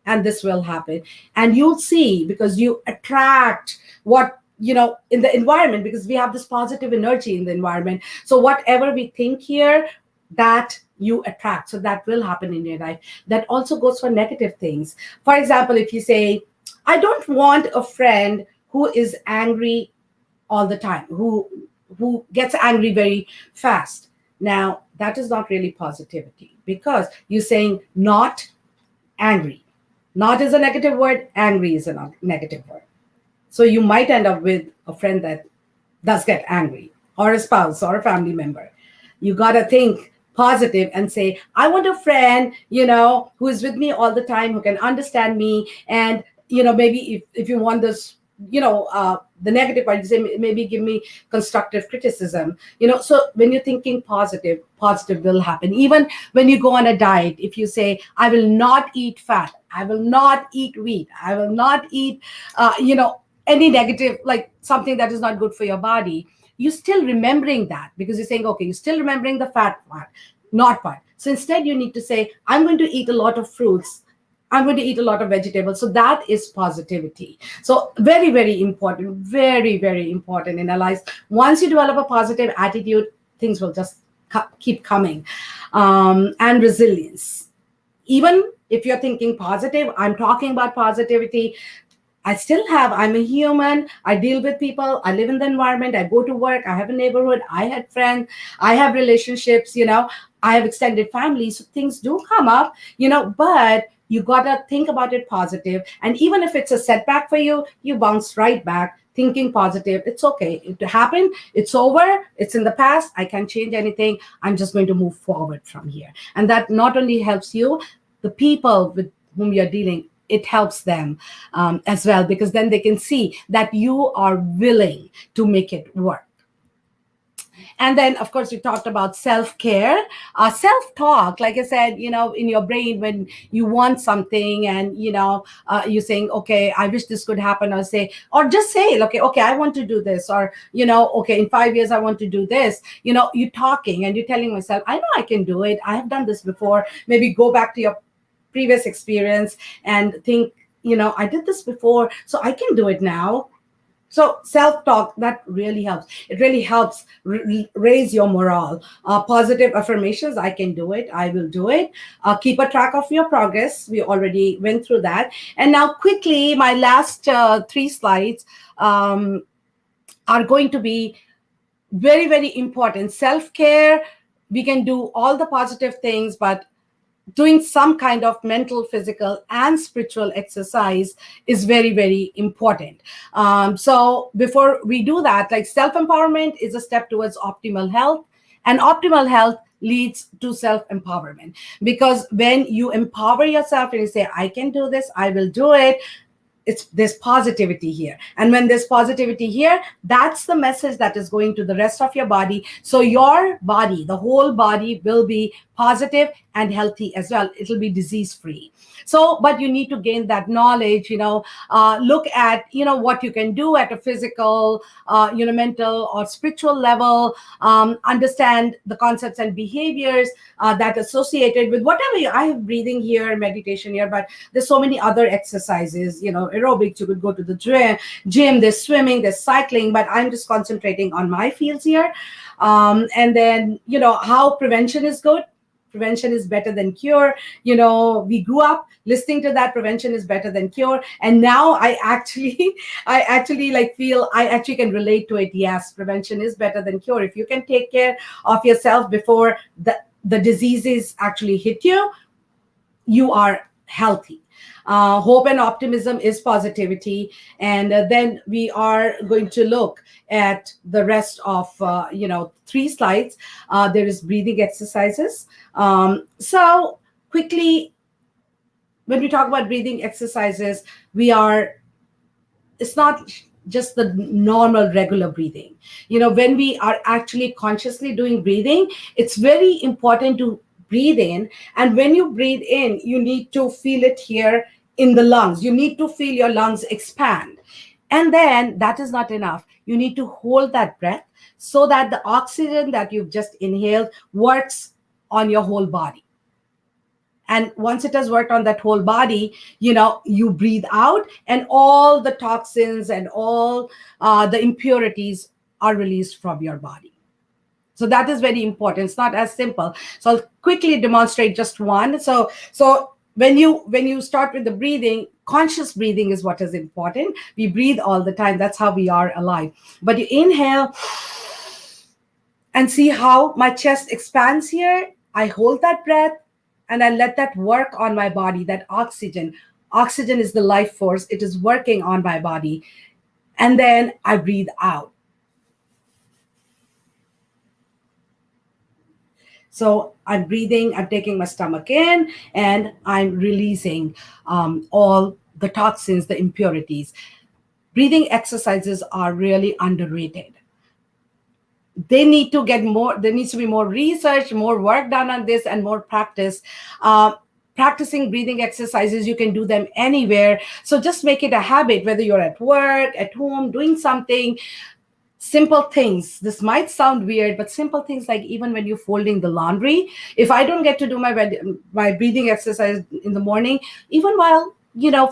[SPEAKER 2] and this will happen. And you'll see, because you attract what, in the environment, because we have this positive energy in the environment. So whatever we think here, that you attract. So that will happen in your life. That also goes for negative things. For example, if you say, I don't want a friend who is angry all the time, who gets angry very fast. Now, that is not really positivity, because you're saying not angry. Not is a negative word, angry is a negative word. So you might end up with a friend that does get angry, or a spouse, or a family member. You got to think positive and say, I want a friend, who is with me all the time, who can understand me. And, maybe if you want this, the negative part, you say, maybe give me constructive criticism. So when you're thinking positive will happen. Even when you go on a diet, if you say, I will not eat fat, I will not eat wheat, I will not eat, any negative, like something that is not good for your body, you're still remembering that, because you're saying, okay, you're still remembering the fat part, not part. So instead, you need to say, I'm going to eat a lot of fruits, I'm going to eat a lot of vegetables. So that is positivity. So very, very important, very, very important in our lives. Once you develop a positive attitude, things will just keep coming. And resilience. Even if you're thinking positive, I'm talking about positivity. I'm a human. I deal with people. I live in the environment. I go to work. I have a neighborhood. I had friends. I have relationships, I have extended families. So things do come up, but you got to think about it positive. And even if it's a setback for you, you bounce right back thinking positive. It's okay, it happened, it's over, it's in the past, I can't change anything, I'm just going to move forward from here. And that not only helps you, the people with whom you're dealing, it helps them as well, because then they can see that you are willing to make it work. And then, of course, we talked about self-care, self-talk. Like I said, in your brain, when you want something and, you're saying, okay, I wish this could happen, or just say, okay, I want to do this, or, okay, in 5 years, I want to do this. You're talking and you're telling myself, I know I can do it. I have done this before. Maybe go back to your previous experience and think, I did this before, so I can do it now. So self-talk, that really helps. It really helps raise your morale. Positive affirmations, I can do it, I will do it. Keep a track of your progress. We already went through that. And now quickly, my last 3 slides are going to be very, very important. Self-care, we can do all the positive things, but doing some kind of mental, physical, and spiritual exercise is very, very important. So before we do that, like, self-empowerment is a step towards optimal health, and optimal health leads to self-empowerment. Because when you empower yourself and you say, I can do this, I will do it, there's positivity here. And when there's positivity here, that's the message that is going to the rest of your body. So your body, the whole body, will be positive and healthy as well. It'll be disease free. So, but you need to gain that knowledge, look at, what you can do at a physical, mental or spiritual level, understand the concepts and behaviors that associated with whatever. I have breathing here, meditation here, but there's so many other exercises, aerobics. You could go to the gym, there's swimming, there's cycling, but I'm just concentrating on my fields here. And then, how prevention is good. Prevention is better than cure. We grew up listening to that, prevention is better than cure. And now I actually feel I actually can relate to it. Yes, prevention is better than cure. If you can take care of yourself before the diseases actually hit you, you are healthy. Hope and optimism is positivity. And then we are going to look at the rest of 3 slides. There is breathing exercises. So quickly, when we talk about breathing exercises, it's not just the normal regular breathing. When we are actually consciously doing breathing, it's very important to breathe in. And when you breathe in, you need to feel it here in the lungs. You need to feel your lungs expand. And then that is not enough. You need to hold that breath so that the oxygen that you've just inhaled works on your whole body. And once it has worked on that whole body, you breathe out, and all the toxins and all the impurities are released from your body. So that is very important. It's not as simple. So I'll quickly demonstrate just one. So when you start with the breathing, conscious breathing is what is important. We breathe all the time. That's how we are alive. But you inhale and see how my chest expands here. I hold that breath and I let that work on my body, that oxygen. Oxygen is the life force. It is working on my body. And then I breathe out. So I'm breathing, I'm taking my stomach in, and I'm releasing all the toxins, the impurities. Breathing exercises are really underrated. They need to get more, there needs to be more research, more work done on this, and more practice. Practicing breathing exercises, you can do them anywhere. So just make it a habit, whether you're at work, at home, doing something. Simple things. This might sound weird, but simple things like even when you're folding the laundry, if I don't get to do my breathing exercise in the morning, even while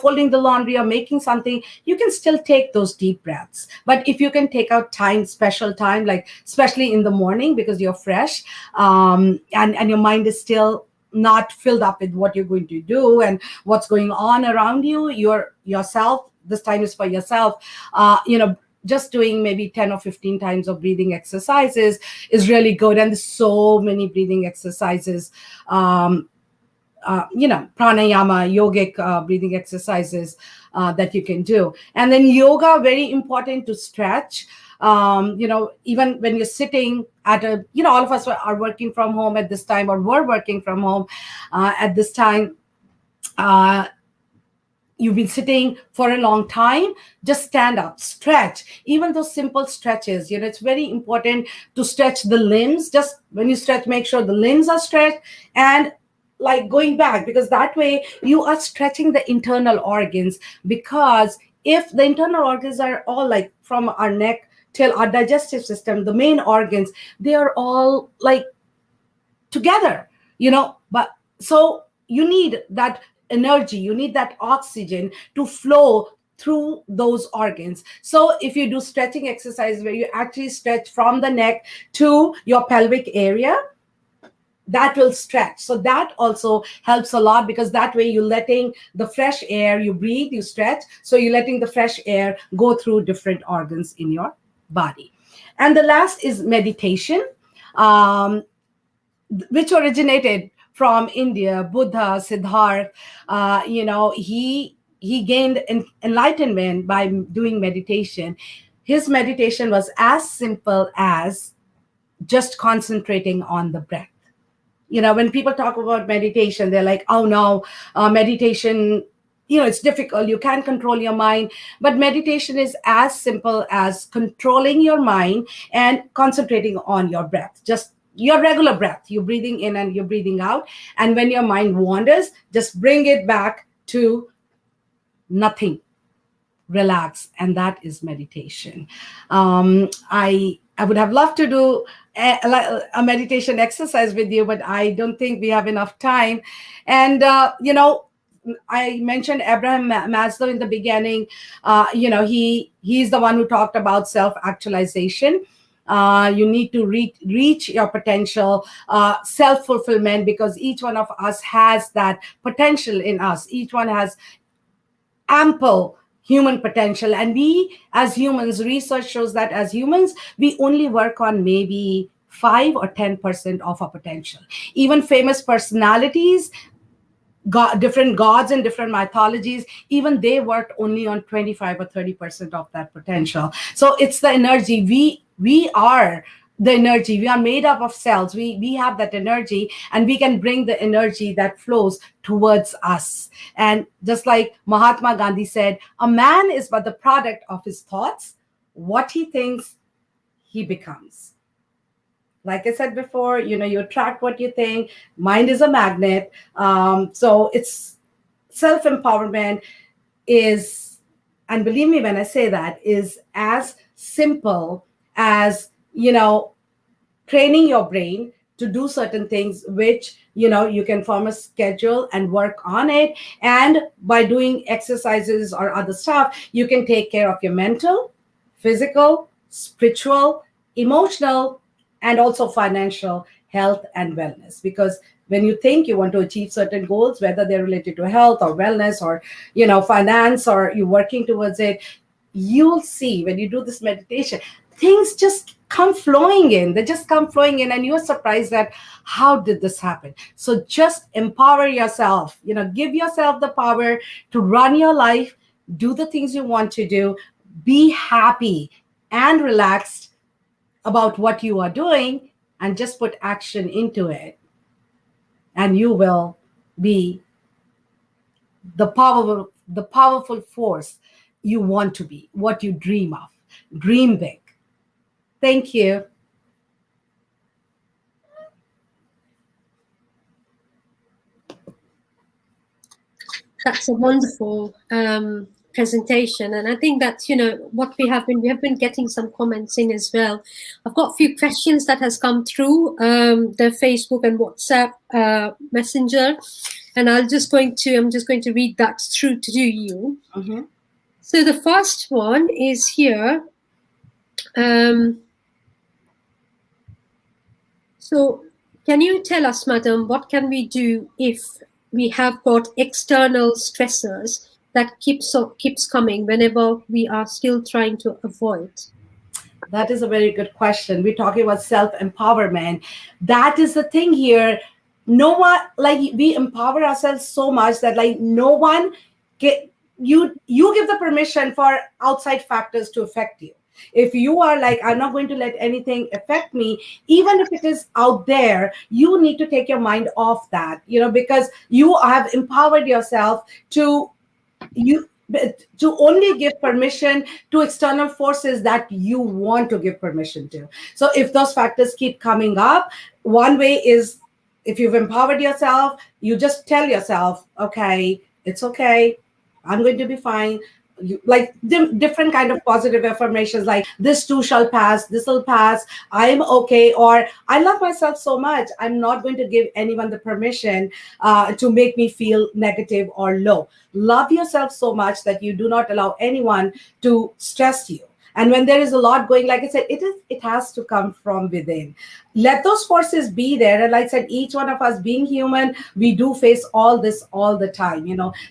[SPEAKER 2] folding the laundry or making something, you can still take those deep breaths. But if you can take out time, special time, like especially in the morning, because you're fresh, and your mind is still not filled up with what you're going to do and what's going on around you, yourself, this time is for yourself. Just doing maybe 10 or 15 times of breathing exercises is really good. And there's so many breathing exercises pranayama, yogic breathing exercises that you can do. And then yoga, very important to stretch. Even when you're sitting at all of us are working from home at this time, or were working from home at this time. Uh, you've been sitting for a long time, just stand up, stretch. Even those simple stretches, it's very important to stretch the limbs. Just when you stretch, make sure the limbs are stretched, and like going back, because that way you are stretching the internal organs. Because if the internal organs are all like from our neck till our digestive system, the main organs, they are all like together, but so you need that energy, you need that oxygen to flow through those organs. So if you do stretching exercise where you actually stretch from the neck to your pelvic area, that will stretch. So that also helps a lot, because that way you're letting the fresh air, you breathe, you stretch, so you're letting the fresh air go through different organs in your body. And the last is meditation, which originated from India. Buddha, Siddharth, he gained enlightenment by doing meditation. His meditation was as simple as just concentrating on the breath. When people talk about meditation, they're like, oh no, meditation, it's difficult, you can't control your mind. But meditation is as simple as controlling your mind and concentrating on your breath, just your regular breath. You're breathing in and you're breathing out. And when your mind wanders, just bring it back to nothing. Relax. And that is meditation. I would have loved to do a meditation exercise with you, but I don't think we have enough time. And, I mentioned Abraham Maslow in the beginning. He's the one who talked about self-actualization. You need to reach your potential, self-fulfillment, because each one of us has that potential in us. Each one has ample human potential. And we, as humans, research shows that as humans, we only work on maybe 5 or 10% of our potential. Even famous personalities, different gods and different mythologies, even they worked only on 25 or 30% of that potential. So it's the energy. We are the energy. We are made up of cells. We have that energy, and we can bring the energy that flows towards us. And just like Mahatma Gandhi said, a man is but the product of his thoughts. What he thinks, he becomes. Like I said before, you attract what you think. Mind is a magnet. So it's self-empowerment is, and believe me when I say that, is as simple as, training your brain to do certain things, which, you can form a schedule and work on it. And by doing exercises or other stuff, you can take care of your mental, physical, spiritual, emotional, and also financial health and wellness. Because when you think you want to achieve certain goals, whether they're related to health or wellness or, finance, or you're working towards it, you'll see when you do this meditation, things just come flowing in. They just come flowing in, and you're surprised that how did this happen? So just empower yourself, give yourself the power to run your life, do the things you want to do, be happy and relaxed about what you are doing, and just put action into it. And you will be the powerful force you want to be, what you dream of. Dream big. Thank you.
[SPEAKER 1] That's a wonderful presentation, and I think that's what we have been getting some comments in as well. I've got a few questions that has come through the Facebook and WhatsApp messenger, and I'm just going to read that through to you.
[SPEAKER 2] Mm-hmm.
[SPEAKER 1] So the first one is here. So can you tell us, madam, what can we do if we have got external stressors that keeps coming whenever we are still trying to avoid?
[SPEAKER 2] That is a very good question. We're talking about self-empowerment. That is the thing here. no one, like, we empower ourselves so much that, like, no one get, you give the permission for outside factors to affect you. If you are like, I'm not going to let anything affect me, even if it is out there, you need to take your mind off that, because you have empowered yourself to, you to only give permission to external forces that you want to give permission to. So if those factors keep coming up, one way is, if you've empowered yourself, you just tell yourself, okay, it's okay, I'm going to be fine. Like different kind of positive affirmations, like, this too shall pass, this will pass, I'm okay, or I love myself so much, I'm not going to give anyone the permission to make me feel negative or low. Love yourself so much that you do not allow anyone to stress you. And when there is a lot going, like I said, it has to come from within. Let those forces be there. And like I said, each one of us being human, we do face all this all the time.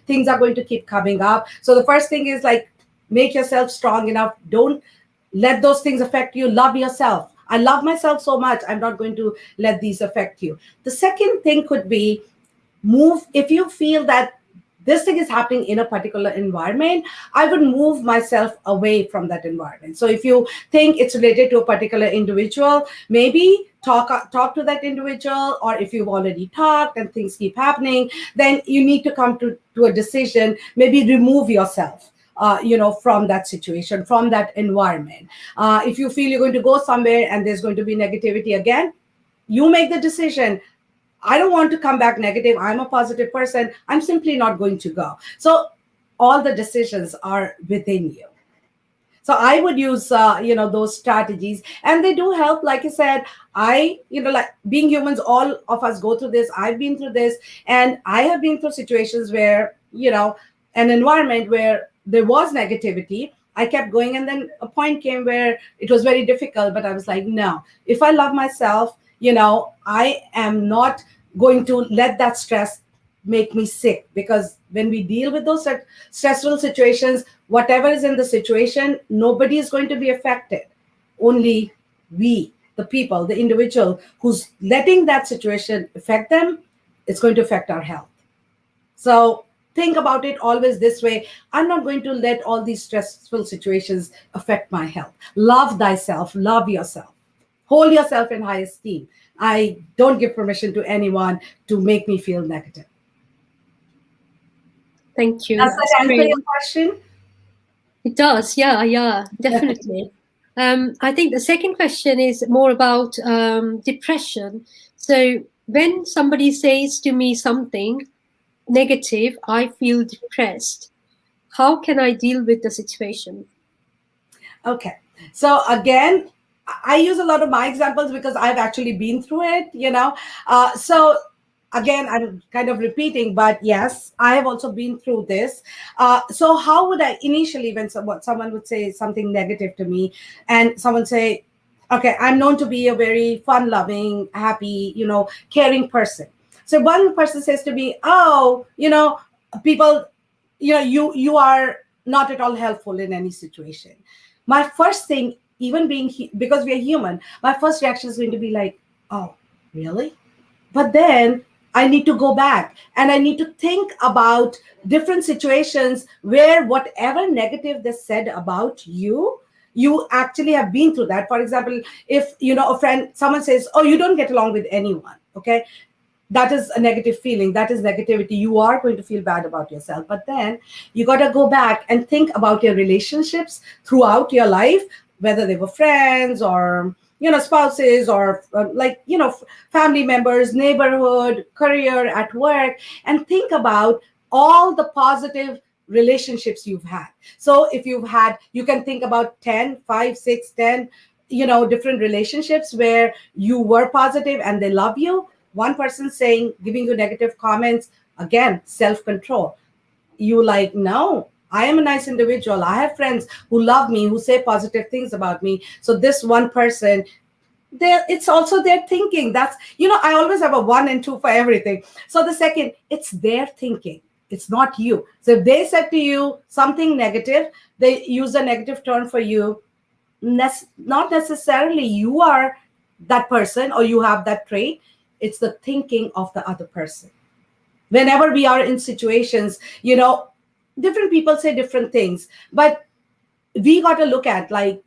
[SPEAKER 2] Things are going to keep coming up. So the first thing is, like, make yourself strong enough. Don't let those things affect you. Love yourself. I love myself so much, I'm not going to let these affect you. The second thing could be, move. If you feel that this thing is happening in a particular environment, I would move myself away from that environment. So if you think it's related to a particular individual, maybe talk to that individual. Or if you've already talked and things keep happening, then you need to come to a decision. Maybe remove yourself, from that situation, from that environment. If you feel you're going to go somewhere and there's going to be negativity again, you make the decision. I don't want to come back negative. I'm a positive person. I'm simply not going to go. So all the decisions are within you. So I would use, those strategies, and they do help. Like I said, like, being humans, all of us go through this. I've been through this, and I have been through situations where, an environment where there was negativity. I kept going, and then a point came where it was very difficult. But I was like, no, if I love myself, I am not going to let that stress make me sick. Because when we deal with those stressful situations, whatever is in the situation, nobody is going to be affected. Only we, the people, the individual who's letting that situation affect them, it's going to affect our health. So think about it always this way. I'm not going to let all these stressful situations affect my health. Love thyself, love yourself, hold yourself in high esteem. I don't give permission to anyone to make me feel negative.
[SPEAKER 1] Thank you.
[SPEAKER 2] Does
[SPEAKER 1] That's
[SPEAKER 2] that answer
[SPEAKER 1] great.
[SPEAKER 2] your question?
[SPEAKER 1] It does. Yeah, yeah, definitely. I think the second question is more about depression. So when somebody says to me something negative, I feel depressed. How can I deal with the situation?
[SPEAKER 2] Okay. So again, I use a lot of my examples because I've actually been through it. So again, I'm kind of repeating, but yes, I have also been through this. So how would I initially, when someone would say something negative to me, and someone say, okay, I'm known to be a very fun loving, happy, caring person. So one person says to me, oh, people, you are not at all helpful in any situation. My first thing, even because we are human, my first reaction is going to be like, oh, really? But then I need to go back and I need to think about different situations where whatever negative they said about you, you actually have been through that. For example, if a friend, someone says, oh, you don't get along with anyone, okay, that is a negative feeling, that is negativity. You are going to feel bad about yourself. But then you got to go back and think about your relationships throughout your life, whether they were friends or spouses, or family members, neighborhood, career, at work, and think about all the positive relationships you've had. So if you've had, you can think about 10, 5, 6, 10, different relationships where you were positive and they love you. One person saying, giving you negative comments, again, self-control. You like, no, I am a nice individual. I have friends who love me, who say positive things about me. So this one person, it's also their thinking. That's, I always have a 1 and 2 for everything. So the second, it's their thinking. It's not you. So if they said to you something negative, they use a negative term for you, not necessarily you are that person or you have that trait. it's the thinking of the other person. Whenever we are in situations, different people say different things, but we got to look at, like,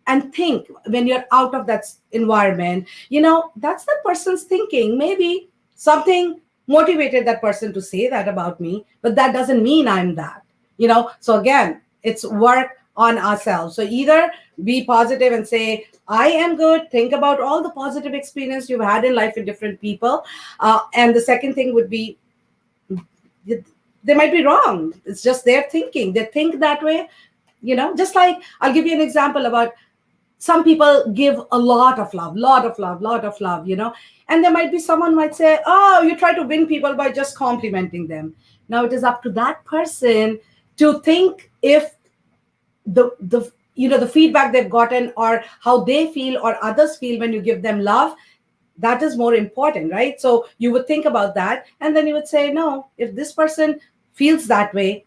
[SPEAKER 2] and think, when you're out of that environment, that's the person's thinking. Maybe something motivated that person to say that about me, but that doesn't mean I'm that. So again, it's work on ourselves. So either be positive and say, I am good, think about all the positive experience you've had in life with different people. And the second thing would be, they might be wrong. It's just their thinking. They think that way. Just like, I'll give you an example about, some people give a lot of love, lot of love, and there might be someone might say, oh, you try to win people by just complimenting them. Now it is up to that person to think if the feedback they've gotten, or how they feel or others feel when you give them love, that is more important, right? So you would think about that, and then you would say, no, if this person feels that way,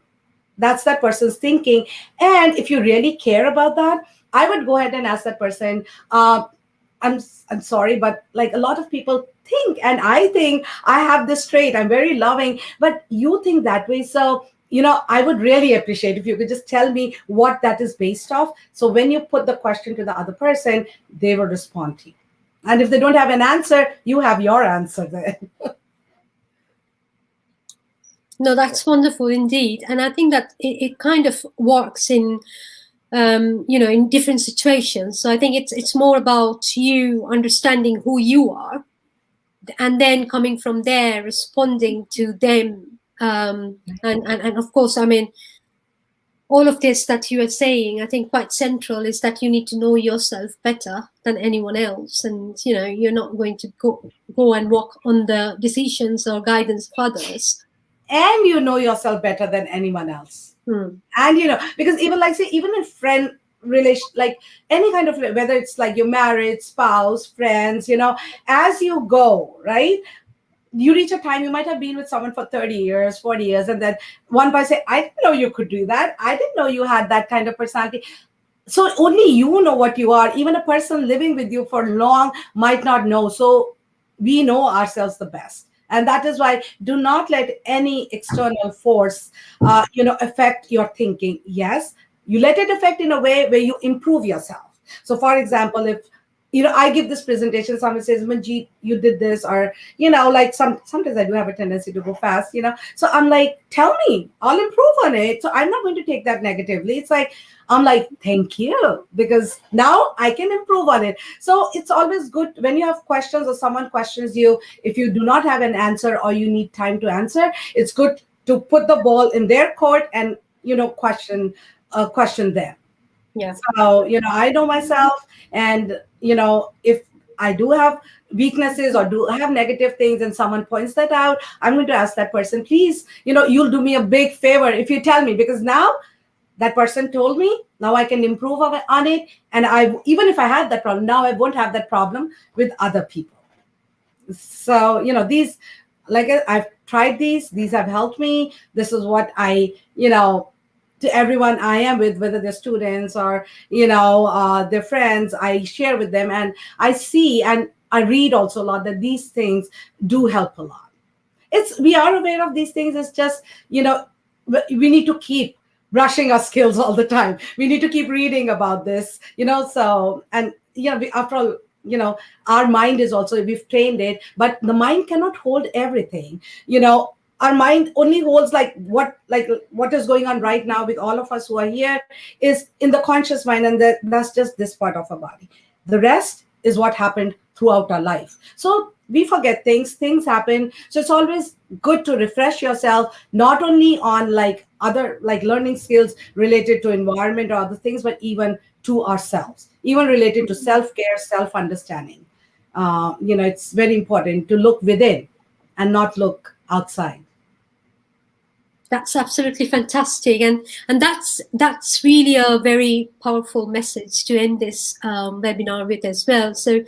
[SPEAKER 2] that's that person's thinking. And if you really care about that, I would go ahead and ask that person, I'm sorry, but like, a lot of people think, and I think I have this trait, I'm very loving, but you think that way. So I would really appreciate if you could just tell me what that is based off. So when you put the question to the other person, they will respond to you. And if they don't have an answer, you have your answer there.
[SPEAKER 1] No, that's wonderful indeed. And I think that it kind of works in, in different situations. So I think it's more about you understanding who you are, and then coming from there, responding to them. And of course, I mean, all of this that you are saying, I think quite central is that you need to know yourself better than anyone else. And, you're not going to go and walk on the decisions or guidance of others.
[SPEAKER 2] And you know yourself better than anyone else. And because even, like, say, even in friend relation, like any kind of, whether it's like your married spouse, friends, as you go, right, you reach a time, you might have been with someone for 30 years, 40 years, and then one by say, I didn't know you could do that, I didn't know you had that kind of personality. So only you know what you are. Even a person living with you for long might not know. So we know ourselves the best. And that is why, do not let any external force affect your thinking. Yes, you let it affect in a way where you improve yourself. So for example, if I give this presentation, someone says, Manjeet, you did this, or like, sometimes I do have a tendency to go fast, so I'm like, tell me, I'll improve on it. So I'm not going to take that negatively. It's like, I'm like, thank you, because now I can improve on it. So it's always good when you have questions or someone questions you, if you do not have an answer or you need time to answer, it's good to put the ball in their court and question them.
[SPEAKER 1] Yeah.
[SPEAKER 2] So I know myself, and if I do have weaknesses or do have negative things and someone points that out, I'm going to ask that person, please, you'll do me a big favor if you tell me, because now that person told me, now I can improve on it. And even if I had that problem, now I won't have that problem with other people. So these, like, I've tried these have helped me. This is what I to everyone I am with, whether they're students or their friends, I share with them, and I see and I read also a lot that these things do help a lot. We are aware of these things. It's just we need to keep brushing our skills all the time. We need to keep reading about this, so, and after all, our mind is also, we've trained it, but the mind cannot hold everything. Our mind only holds like what is going on right now with all of us who are here is in the conscious mind, and that's just this part of our body. The rest is what happened throughout our life. So we forget things happen. So it's always good to refresh yourself, not only on like other like learning skills related to environment or other things, but even to ourselves, even related to self-care, self-understanding. It's very important to look within and not look outside.
[SPEAKER 1] That's absolutely fantastic, and that's really a very powerful message to end this webinar with as well. So,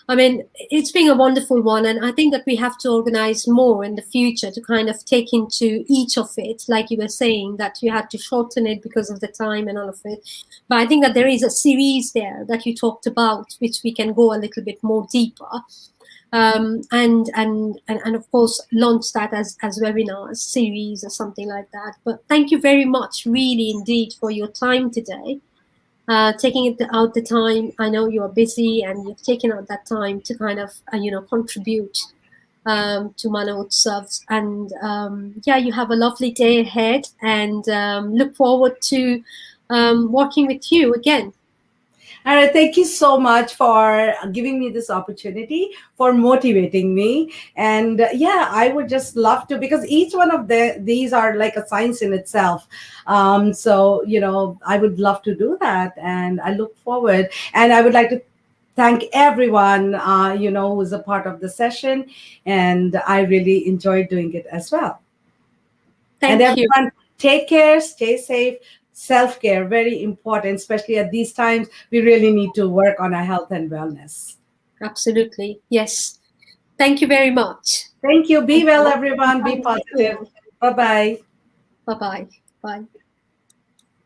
[SPEAKER 1] I mean, it's been a wonderful one, and I think that we have to organize more in the future to kind of take into each of it, like you were saying that you had to shorten it because of the time and all of it. But I think that there is a series there that you talked about, which we can go a little bit more deeper. and of course launch that as webinars series or something like that. But thank you very much, really indeed, for your time today, taking out the time. I know you are busy, and you've taken out that time to kind of contribute to Manavotsav. And yeah, you have a lovely day ahead, and look forward to working with you again.
[SPEAKER 2] All right, thank you so much for giving me this opportunity, for motivating me. And yeah, I would just love to, because each one of these are like a science in itself. So, I would love to do that. And I look forward. And I would like to thank everyone, who's a part of the session. And I really enjoyed doing it as well. And
[SPEAKER 1] Thank you.
[SPEAKER 2] everyone, take care, stay safe. Self care, very important, especially at these times. We really need to work on our health and wellness.
[SPEAKER 1] Absolutely. Yes. Thank you very much.
[SPEAKER 2] Thank you. Be
[SPEAKER 1] Thank
[SPEAKER 2] well,
[SPEAKER 1] you.
[SPEAKER 2] everyone. Be positive. Bye bye.
[SPEAKER 1] Bye-bye. Bye.